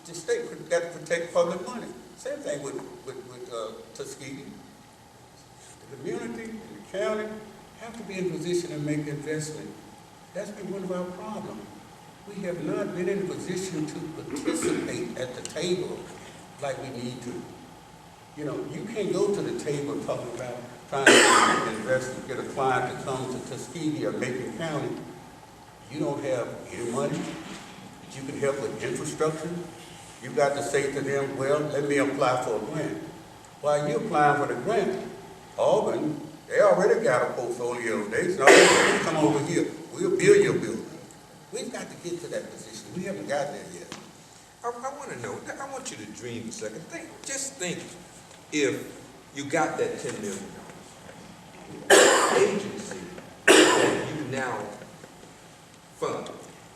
[SPEAKER 4] The state got to protect public money. Same thing with Tuskegee. The community and the county have to be in position to make investment. That's been one of our problems. We have not been in a position to participate at the table like we need to. You know, you can't go to the table talking about trying to invest, get a client to come to Tuskegee or Macon County. You don't have any money that you can help with infrastructure. You got to say to them, well, let me apply for a grant. While you're applying for the grant, Auburn, they already got a portfolio. They say, come over here, we'll build your building. We've got to get to that position. We haven't got there yet.
[SPEAKER 3] I want to know, I want you to dream a second. Just think if you got that $10 million. Agency that you now fund,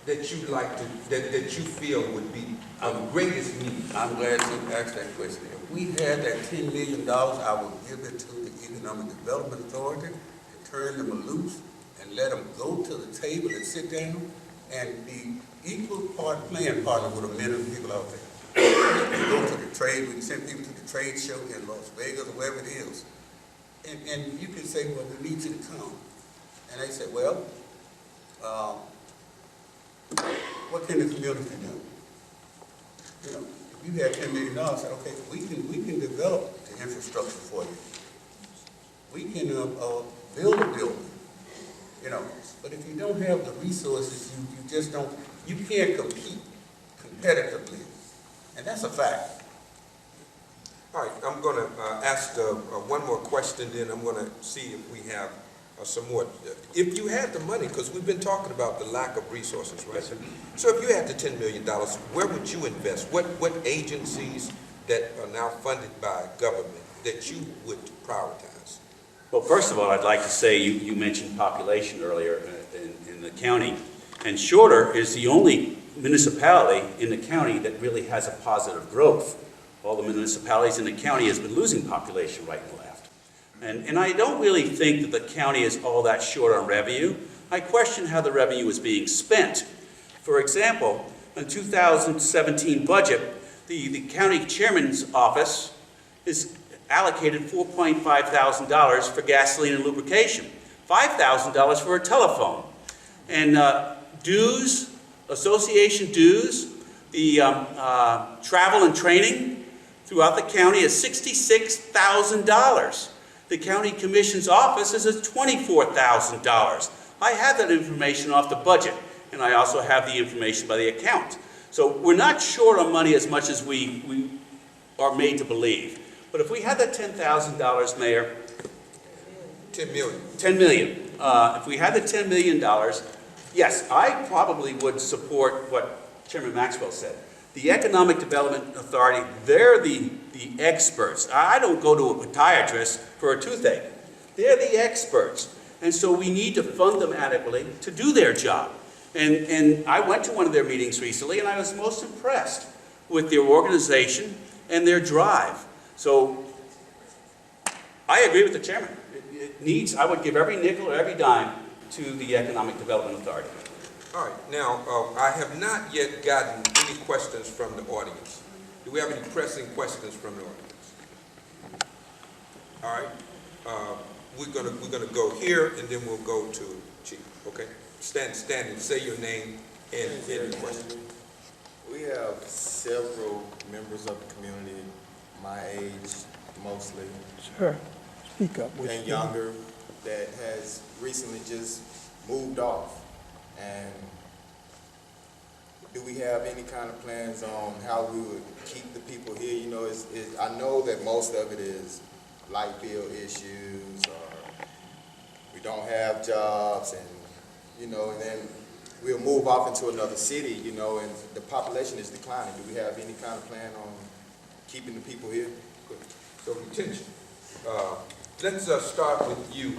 [SPEAKER 3] that you like to, that you feel would be of greatest need.
[SPEAKER 4] I'm glad you asked that question. If we had that $10 million, I would give it to the Economic Development Authority and turn them loose and let them go to the table and sit down and be equal playing partner with a million people out there. We can go to the trade, we can send people to the trade show in Las Vegas or wherever it is. And you can say, well, we need you to come. And they say, well, what can the community do? You know, if you had $10 million, say, okay, we can develop the infrastructure for you. We can build a building, you know. But if you don't have the resources, you just don't, you can't compete competitively. And that's a fact.
[SPEAKER 3] All right, I'm going to ask one more question, then I'm going to see if we have some more. If you had the money, because we've been talking about the lack of resources, right? So if you had the $10 million, where would you invest? What agencies that are now funded by government that you would prioritize?
[SPEAKER 5] Well, first of all, I'd like to say you mentioned population earlier in the county, and Shorter is the only municipality in the county that really has a positive growth. All the municipalities in the county has been losing population right and left. And I don't really think that the county is all that short on revenue. I question how the revenue is being spent. For example, in 2017 budget, the county chairman's office is allocated $4,500 for gasoline and lubrication, $5,000 for a telephone. And dues, association dues, the travel and training throughout the county is $66,000. The county commission's office is at $24,000. I have that information off the budget, and I also have the information by the account. So we're not short on money as much as we are made to believe. But if we had that $10,000, Mayor,
[SPEAKER 3] 10 million.
[SPEAKER 5] 10 million. If we had the $10 million, yes, I probably would support what Chairman Maxwell said. The Economic Development Authority, they're the experts. I don't go to a podiatrist for a toothache. They're the experts. And so we need to fund them adequately to do their job. And I went to one of their meetings recently, and I was most impressed with their organization and their drive. So I agree with the chairman. It needs, I would give every nickel or every dime to the Economic Development Authority.
[SPEAKER 3] All right, now, I have not yet gotten any questions from the audience. Do we have any pressing questions from the audience? All right, we're gonna go here, and then we'll go to Chief, okay? Stand and say your name and your question.
[SPEAKER 6] We have several members of the community, my age mostly,
[SPEAKER 7] Sure. Speak up.
[SPEAKER 6] and younger, that has recently just moved off. And do we have any kind of plans on how we would keep the people here? You know, I know that most of it is light bill issues, or we don't have jobs, and, you know, and then we'll move off into another city, you know, and the population is declining. Do we have any kind of plan on keeping the people here?
[SPEAKER 3] Good. So retention. Let's start with you,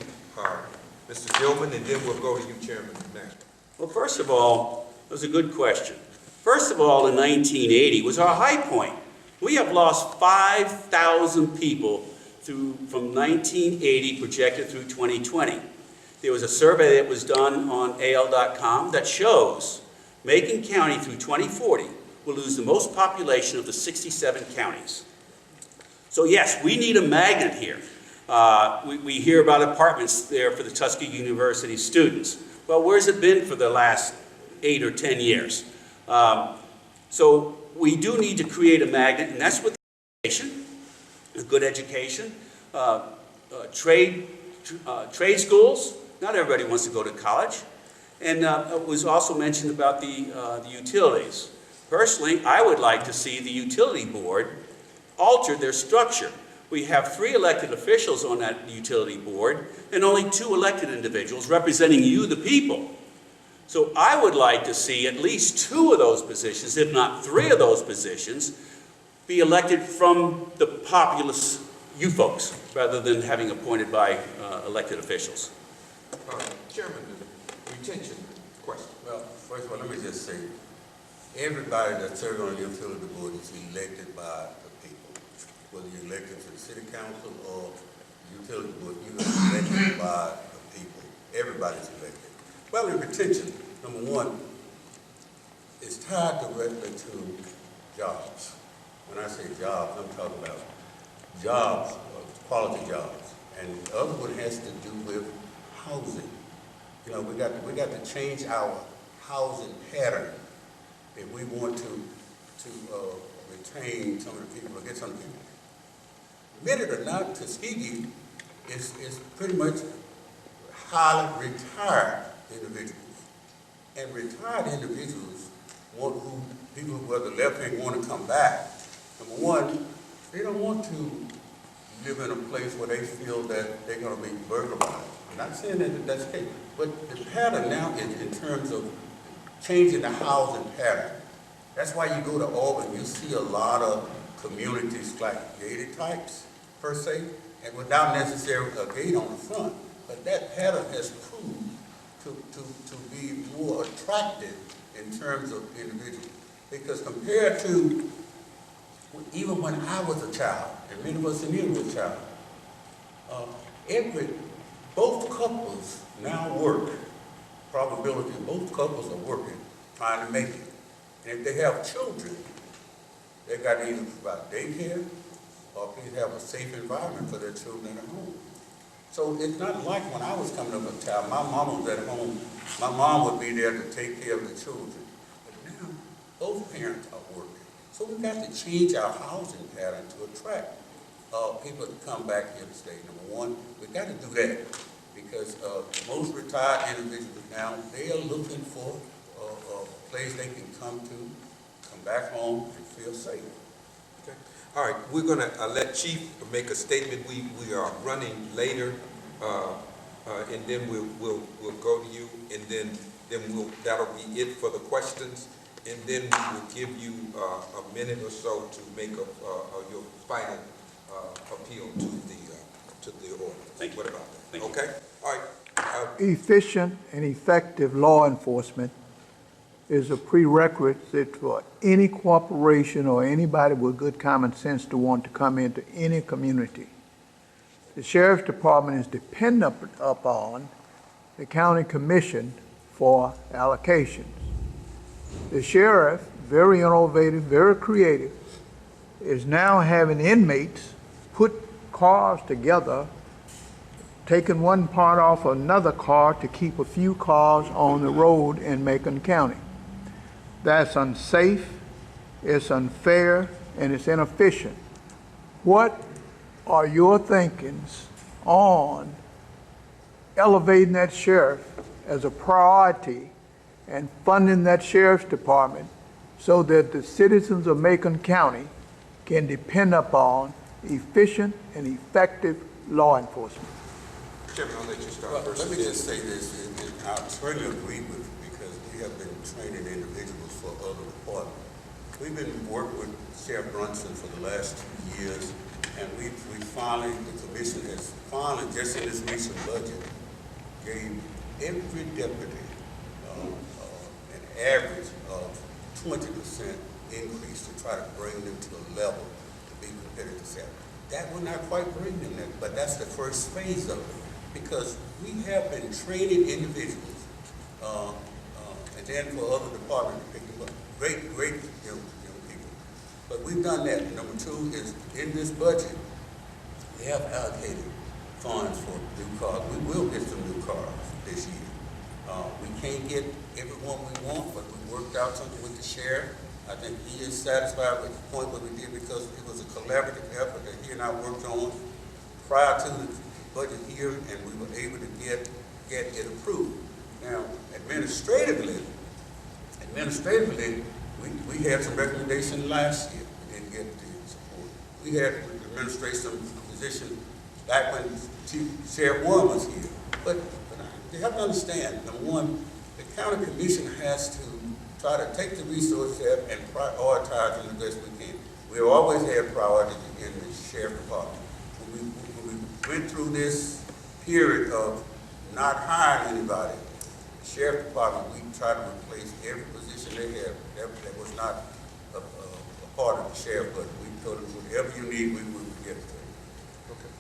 [SPEAKER 3] Mr. Dillman, and then we'll go to you, Chairman Maxwell.
[SPEAKER 5] Well, first of all, it was a good question. First of all, in 1980 was our high point. We have lost 5,000 people from 1980 projected through 2020. There was a survey that was done on AL.com that shows Macon County through 2040 will lose the most population of the 67 counties. So yes, we need a magnet here. We hear about apartments there for the Tuskegee University students. Well, where's it been for the last 8 or 10 years? So we do need to create a magnet, and that's with education, a good education, trade schools. Not everybody wants to go to college. And it was also mentioned about the utilities. Personally, I would like to see the utility board alter their structure. We have 3 elected officials on that utility board and only 2 elected individuals representing you, the people. So I would like to see at least 2 of those positions, if not 3 of those positions, be elected from the populace, you folks, rather than having appointed by elected officials.
[SPEAKER 3] Chairman, the retention question.
[SPEAKER 4] Well, first of all, let me just say, everybody that serves on the utility board is elected by the people. Whether you're elected to the city council or the utility board, you are elected by the people. Everybody's elected. Well, in retention, number one, it's tied directly to jobs. When I say jobs, I'm talking about jobs, quality jobs. And the other one has to do with housing. You know, we got to change our housing pattern if we want to retain some of the people or get some people. Admit it or not, Tuskegee is pretty much highly retired individuals. And retired individuals people who are the left hand want to come back. Number one, they don't want to live in a place where they feel that they're going to be burglarized. I'm not saying that that's the case, but the pattern now is in terms of changing the housing pattern. That's why you go to Auburn, you see a lot of communities like gated types, per se, and without necessarily a gate on the front. But that pattern has proved to be more attractive in terms of individuals. Because compared to, even when I was a child, and many of us in here were a child, both couples now work. Probability both couples are working, trying to make it. And if they have children, they've got to either provide daycare or please have a safe environment for their children at home. So it's not like when I was coming up as a child, my mom was at home, my mom would be there to take care of the children. But now, both parents are working. So we've got to change our housing pattern to attract people to come back here to stay. Number one, we've got to do that because most retired individuals now, they are looking for a place they can come back home and feel safe.
[SPEAKER 3] Okay. All right, we're going to let Chief make a statement. We are running later And then we'll go to you, and then that'll be it for the questions. And then we will give you a minute or so to make your final appeal to the order.
[SPEAKER 5] Thank you.
[SPEAKER 3] What about that?
[SPEAKER 5] Thank you.
[SPEAKER 3] Okay? All right.
[SPEAKER 7] Efficient and effective law enforcement is a prerequisite for any corporation or anybody with good common sense to want to come into any community. The Sheriff's Department is dependent upon the county commission for allocations. The sheriff, very innovative, very creative, is now having inmates put cars together, taking one part off another car to keep a few cars on the road in Macon County. That's unsafe, it's unfair, and it's inefficient. What are your thinkings on elevating that sheriff as a priority and funding that sheriff's department so that the citizens of Macon County can depend upon efficient and effective law enforcement?
[SPEAKER 3] Chairman, I'll let you start
[SPEAKER 4] Well,
[SPEAKER 3] first.
[SPEAKER 4] let me just say this, and I totally agree with you, because we have been training individuals for other departments. We've been working with Sheriff Brunson for the last 2 years, and we finally, the commission has finally, just in this recent budget, gave every deputy an average of 20% increase to try to bring them to a level to be competitive to salary. That will not quite bring them there, but that's the first phase of it, because we have been training individuals, and then for other departments to pick them up. Great young people. But we've done that. Number two is, in this budget, we have allocated funds for new cars. We will get some new cars this year. We can't get everyone we want, but we worked out something with the sheriff. I think he is satisfied with the point what we did, because it was a collaborative effort that he and I worked on prior to the budget here, and we were able to get it approved. Now, administratively, we had some recommendations last year. We didn't get the support. We had administration position back when Sheriff Warren was here. But you have to understand, number one, the county commission has to try to take the resources and prioritize them the best we can. We always had priority in the sheriff department. When we went through this period of not hiring anybody, the sheriff department, we tried to replace every position they have that was not a part of the sheriff, but we told them whatever you need, we will get it to you.
[SPEAKER 3] Okay.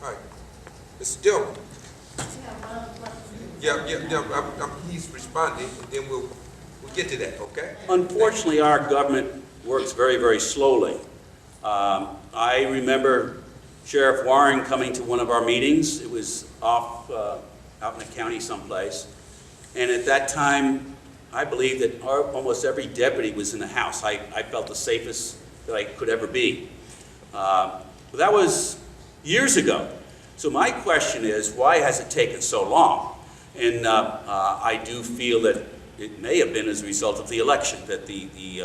[SPEAKER 3] All right. Mr. Dillman. Yeah, he's responding, and then we'll get to that, okay?
[SPEAKER 5] Unfortunately, our government works very, very slowly. I remember Sheriff Warren coming to one of our meetings. It was off out in the county someplace. And at that time, I believe that almost every deputy was in the house. I felt the safest that I could ever be. But that was years ago. So my question is, why has it taken so long? And I do feel that it may have been as a result of the election, that the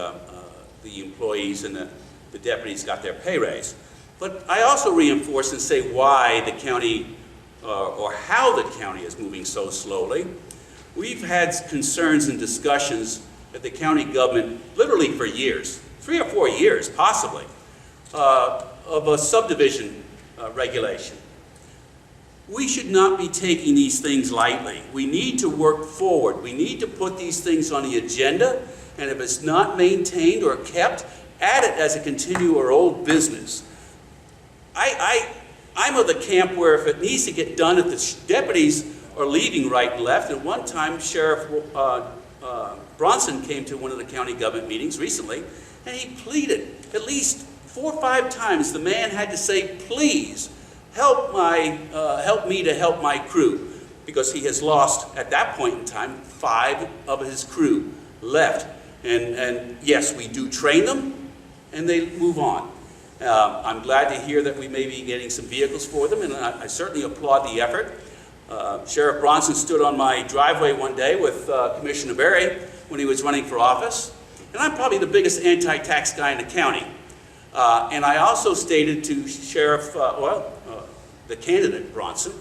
[SPEAKER 5] employees and the deputies got their pay raise. But I also reinforce and say why the county, or how the county is moving so slowly. We've had concerns and discussions at the county government literally for years, 3 or 4 years possibly, of a subdivision regulation. We should not be taking these things lightly. We need to work forward. We need to put these things on the agenda, and if it's not maintained or kept, add it as a continue or old business. I'm of the camp where if it needs to get done, if the deputies are leaving right and left, and one time Sheriff Bronson came to one of the county government meetings recently, and he pleaded at least 4 or 5 times. The man had to say, please, help me to help my crew, because he has lost, at that point in time, 5 of his crew left. And yes, we do train them, and they move on. I'm glad to hear that we may be getting some vehicles for them, and I certainly applaud the effort. Sheriff Bronson stood on my driveway one day with Commissioner Berry when he was running for office, and I'm probably the biggest anti-tax guy in the county. And I also stated to Sheriff, the candidate Bronson,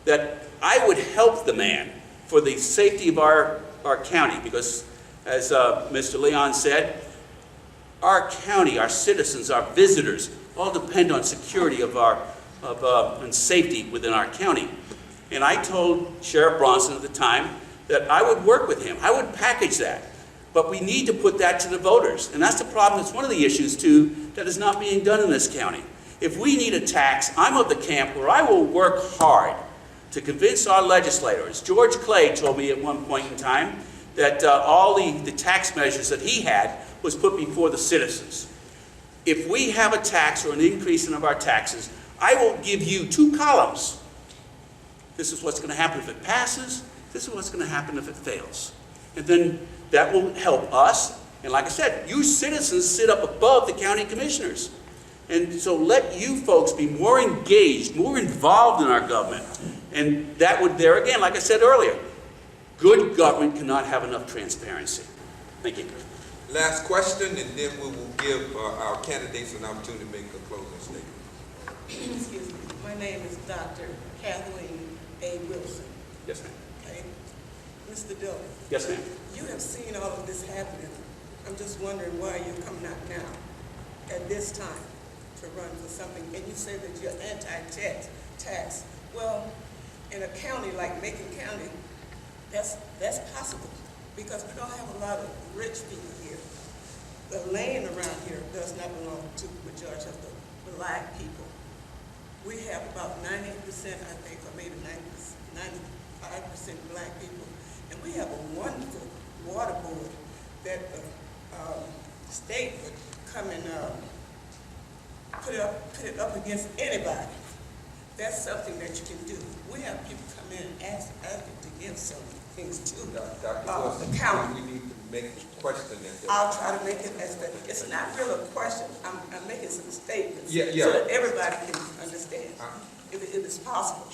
[SPEAKER 5] that I would help the man for the safety of our county, because as Mr. Leon said, our county, our citizens, our visitors, all depend on security and safety within our county. And I told Sheriff Bronson at the time that I would work with him. I would package that. But we need to put that to the voters. And that's the problem. That's one of the issues, too, that is not being done in this county. If we need a tax, I'm of the camp where I will work hard to convince our legislators. George Clay told me at one point in time that all the tax measures that he had was put before the citizens. If we have a tax or an increase in our taxes, I will give you 2 columns. This is what's going to happen if it passes. This is what's going to happen if it fails. And then that will help us. And like I said, you citizens sit up above the county commissioners. And so let you folks be more engaged, more involved in our government. And that would, there again, like I said earlier, good government cannot have enough transparency. Thank you.
[SPEAKER 3] Last question, and then we will give our candidates an opportunity to make a closing statement.
[SPEAKER 8] Excuse me. My name is Dr. Kathleen A. Wilson.
[SPEAKER 5] Yes, ma'am.
[SPEAKER 8] Okay. Mr. Dillman,
[SPEAKER 5] Yes, ma'am.
[SPEAKER 8] you have seen all of this happening. I'm just wondering why you're coming out now, at this time, to run for something. And you say that you're anti-tax. Well, in a county like Macon County, that's possible, because we don't have a lot of rich people here. The land around here does not belong to the majority of the black people. We have about 98%, I think, or maybe 95% black people. And we have a wonderful water board that the state would come and put it up against anybody. That's something that you can do. We have people come in and ask to give some things too.
[SPEAKER 3] Dr. Wilson,
[SPEAKER 8] the county.
[SPEAKER 3] we need to make the question.
[SPEAKER 8] I'll try to make it as that. It's not really a question. I'm making some statements
[SPEAKER 3] Yeah.
[SPEAKER 8] so that everybody can understand, if it's possible.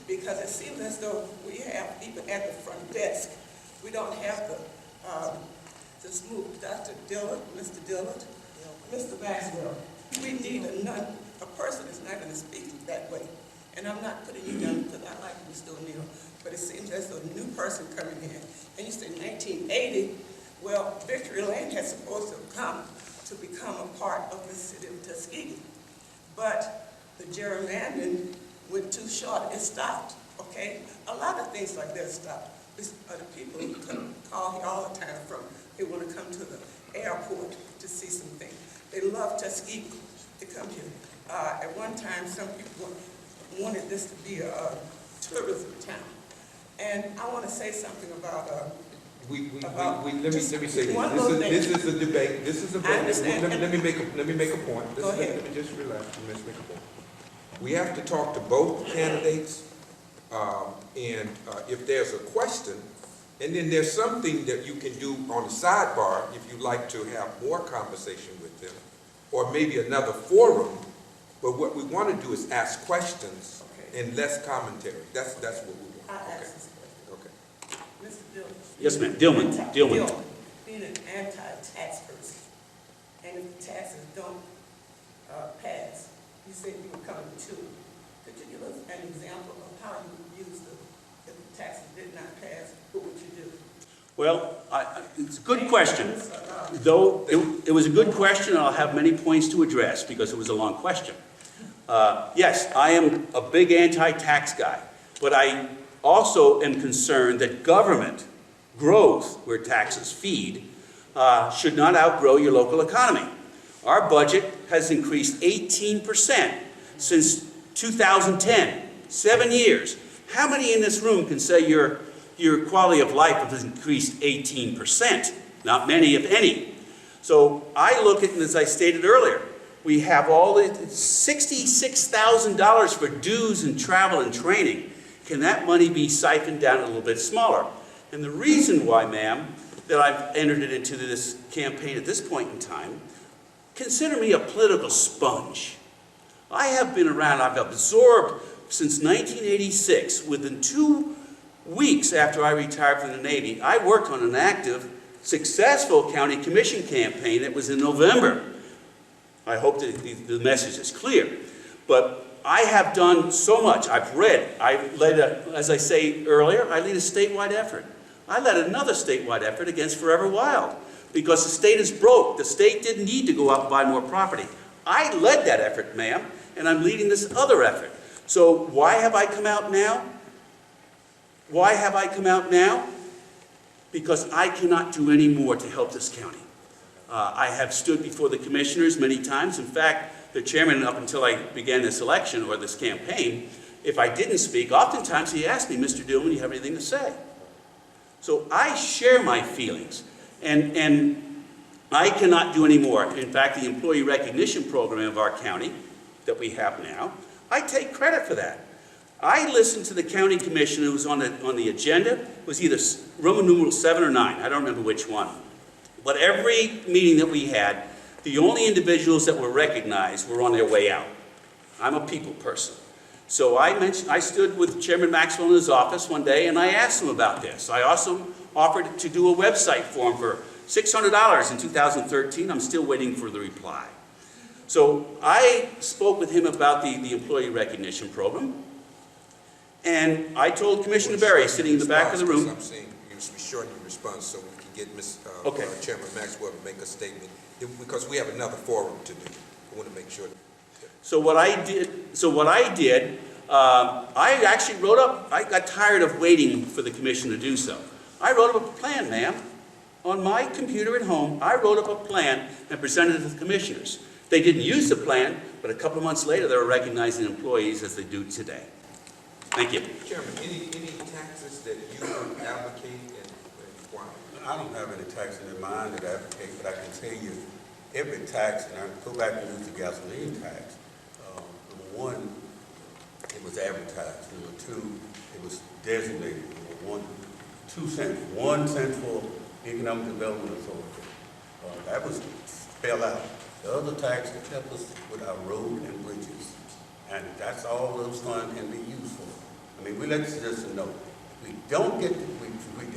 [SPEAKER 8] Because it seems as though we have, even at the front desk, we don't have the smooth Dr. Dillon, Mr. Dillon, Mr. Maxwell. We need a person that's not going to speak that way. And I'm not putting you down because I like Mr. O'Neal, but it seems as though a new person coming in. And you say 1980, well, Victory Lane has supposed to have come to become a part of the city of Tuskegee. But the gerrymandering went too short. It stopped, okay? A lot of things like that stopped. These are the people who call here all the time from, they want to come to the airport to see some things. They love Tuskegee to come here. At one time, some people wanted this to be a tourism town. And I want to say something about
[SPEAKER 3] Let me say this. This is a debate. This is a vote.
[SPEAKER 8] I understand.
[SPEAKER 3] Let me make a point.
[SPEAKER 8] Go ahead.
[SPEAKER 3] Let me just relax. Let's make a point. We have to talk to both candidates, and if there's a question, and then there's something that you can do on the sidebar if you'd like to have more conversation with them, or maybe another forum. But what we want to do is ask questions and less commentary. That's what we want.
[SPEAKER 8] I ask this question.
[SPEAKER 3] Okay.
[SPEAKER 8] Mr. Dillon.
[SPEAKER 5] Yes, ma'am. Dillman.
[SPEAKER 8] Being an anti-tax person, and if the taxes don't pass, you said you were coming to. Could you give us an example of how you would use if the taxes did not pass, what would you do?
[SPEAKER 5] Well, it's a good question. Though it was a good question, and I'll have many points to address because it was a long question. Yes, I am a big anti-tax guy, but I also am concerned that government growth, where taxes feed, should not outgrow your local economy. Our budget has increased 18% since 2010, 7 years. How many in this room can say your quality of life has increased 18%? Not many, if any. So I look at, and as I stated earlier, we have all the $66,000 for dues and travel and training. Can that money be siphoned down a little bit smaller? And the reason why, ma'am, that I've entered it into this campaign at this point in time, consider me a political sponge. I have been around, I've absorbed since 1986. Within 2 weeks after I retired from the Navy, I worked on an active, successful county commission campaign that was in November. I hope that the message is clear. But I have done so much. I've read. I led, as I say earlier, I lead a statewide effort. I led another statewide effort against Forever Wild because the state is broke. The state didn't need to go out and buy more property. I led that effort, ma'am, and I'm leading this other effort. So why have I come out now? Why have I come out now? Because I cannot do any more to help this county. I have stood before the commissioners many times. In fact, the chairman, up until I began this election or this campaign, if I didn't speak, oftentimes he asked me, Mr. Dillman, do you have anything to say? So I share my feelings, and I cannot do any more. In fact, the employee recognition program of our county that we have now, I take credit for that. I listened to the county commissioner who was on the agenda. It was either Roman numeral 7 or 9. I don't remember which one. But every meeting that we had, the only individuals that were recognized were on their way out. I'm a people person. So I stood with Chairman Maxwell in his office one day and I asked him about this. I also offered to do a website for him for $600 in 2013. I'm still waiting for the reply. So I spoke with him about the employee recognition program. And I told Commissioner Berry, sitting in the back of the room.
[SPEAKER 3] I'm saying you should shorten your response so we can get
[SPEAKER 5] Okay.
[SPEAKER 3] Chairman Maxwell to make a statement, because we have another forum to do. I want to make sure.
[SPEAKER 5] So what I did, I actually wrote up, I got tired of waiting for the commission to do so. I wrote up a plan, ma'am. On my computer at home, I wrote up a plan and presented it to the commissioners. They didn't use the plan, but a couple of months later, they were recognizing employees as they do today. Thank you.
[SPEAKER 3] Chairman, any taxes that you would advocate and why?
[SPEAKER 4] I don't have any taxes in mind that I advocate, but I can tell you every tax, and I go back and use the gasoline tax. Number one, it was advertised. Number two, it was designated. Number 1 cent for economic development authority. That was spelled out. The other tax that helped us with our road and bridges. And that's all those funds can be used for. I mean, we let the citizens know. If we don't get,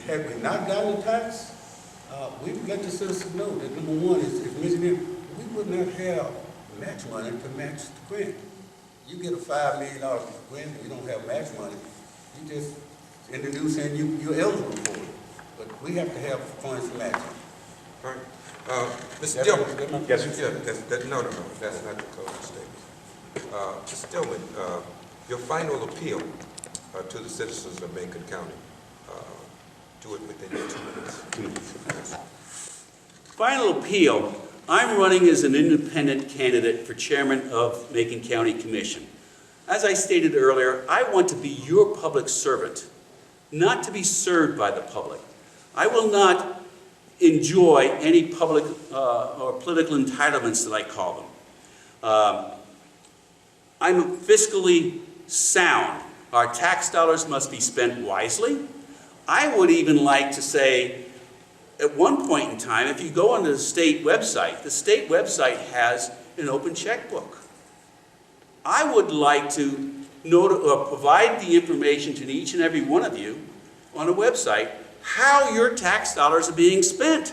[SPEAKER 4] had we not gotten the tax, we would let the citizens know that number one is, we would not have match money to match the grant. You get a $5 million grant and you don't have match money, you just introduce and you're eligible for it. But we have to have funds to match it.
[SPEAKER 3] All right. Mr. Dillman.
[SPEAKER 5] Yes, sir.
[SPEAKER 3] Yeah, no, that's not the closing statement. Mr. Dillman, your final appeal to the citizens of Macon County, do it within 2 minutes.
[SPEAKER 5] Final appeal. I'm running as an independent candidate for chairman of Macon County Commission. As I stated earlier, I want to be your public servant, not to be served by the public. I will not enjoy any public or political entitlements that I call them. I'm fiscally sound. Our tax dollars must be spent wisely. I would even like to say, at one point in time, if you go on the state website has an open checkbook. I would like to provide the information to each and every one of you on a website how your tax dollars are being spent.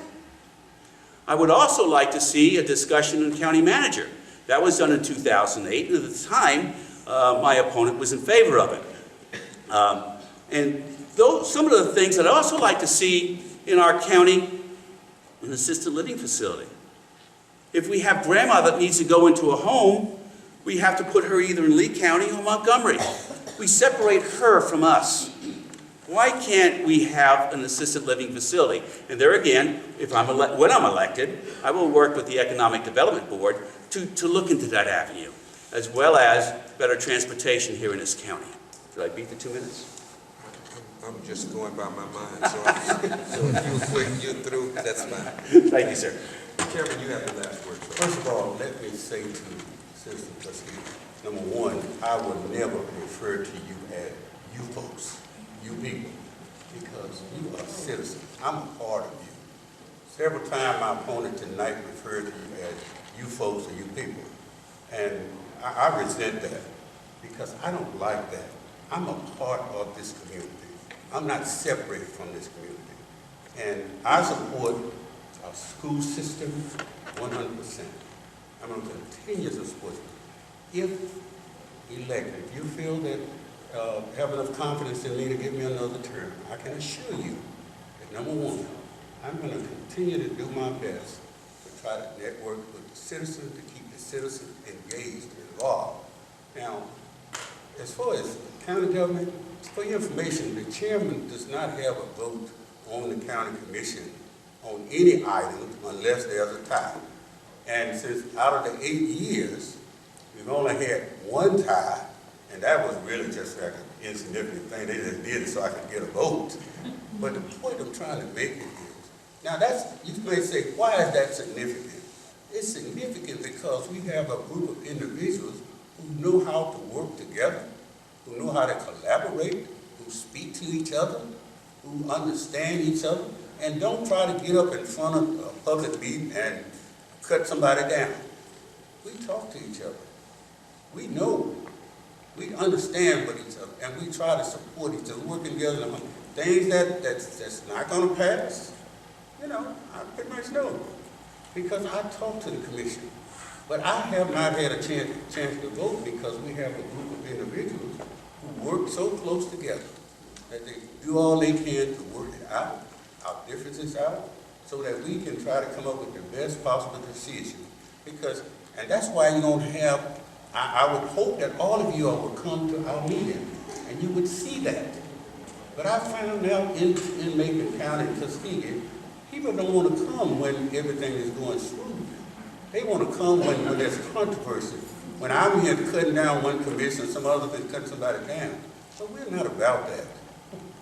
[SPEAKER 5] I would also like to see a discussion in county manager. That was done in 2008, and at the time, my opponent was in favor of it. And some of the things that I'd also like to see in our county, an assisted living facility. If we have grandma that needs to go into a home, we have to put her either in Lee County or Montgomery. We separate her from us. Why can't we have an assisted living facility? And there again, when I'm elected, I will work with the Economic Development Board to look into that avenue, as well as better transportation here in this county. Did I beat the 2 minutes?
[SPEAKER 3] I'm just going by my mind, so if you're through, that's fine.
[SPEAKER 5] Thank you, sir.
[SPEAKER 3] Chairman, you have the last word.
[SPEAKER 4] First of all, let me say to citizens, Tuskegee, number one, I would never refer to you as you folks, you people, because you are citizens. I'm a part of you. Several times my opponent tonight referred to you as you folks or you people. And I resent that because I don't like that. I'm a part of this community. I'm not separated from this community. And I support our school system 100%. I'm going to continue to support it. If elected, if you feel that, have enough confidence in me to give me another term, I can assure you that number one, I'm gonna continue to do my best to try to network with the citizens, to keep the citizens engaged and involved. Now, as far as county government, for your information, the chairman does not have a vote on the county commission on any item unless there's a tie. And since out of the 8 years, we've only had one tie, and that was really just like an insignificant thing. They just did it so I could get a vote. But the point I'm trying to make is, now you may say, why is that significant? It's significant because we have a group of individuals who know how to work together, who know how to collaborate, who speak to each other, who understand each other, and don't try to get up in front of a public meeting and cut somebody down. We talk to each other. We know. We understand with each other, and we try to support each other, working together on things that's not going to pass. You know, I pretty much know because I talk to the commission. But I have not had a chance to vote because we have a group of individuals who work so close together that they do all they can to work it out, our differences out, so that we can try to come up with the best possible decision. And that's why you don't have, I would hope that all of you all would come to our meeting and you would see that. But I found out in Macon County, Tuskegee, people don't want to come when everything is going smooth. They want to come when there's controversy. When I'm here cutting down one commission, some other thing cutting somebody down. But we're not about that.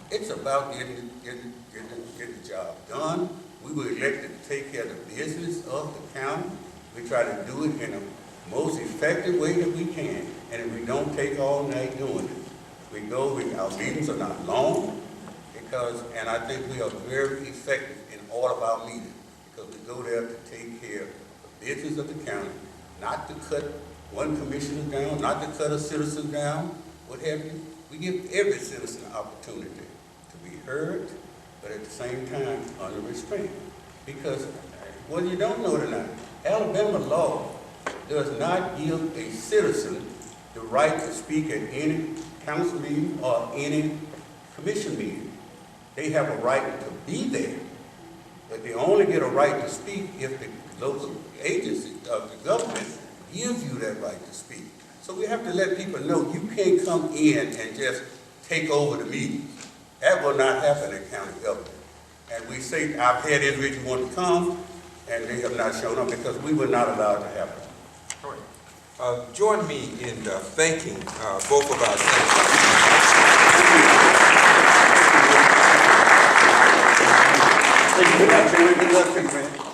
[SPEAKER 4] It's about getting the job done. We were elected to take care of the business of the county. We try to do it in the most effective way that we can. And if we don't take all night doing it, our meetings are not long and I think we are very effective in all of our meetings because we go there to take care of the business of the county, not to cut one commissioner down, not to cut a citizen down, what have you. We give every citizen an opportunity to be heard, but at the same time under restraint. Because whether you don't know it or not, Alabama law does not give a citizen the right to speak at any council meeting or any commission meeting. They have a right to be there, but they only get a right to speak if the local agency of the government gives you that right to speak. So we have to let people know you can't come in and just take over the meeting. That will not happen in county government. And we say, I've had individuals want to come, and they have not shown up because we were not allowed to have it.
[SPEAKER 3] All right. Join me in thanking both of our senators.
[SPEAKER 4] Thank you.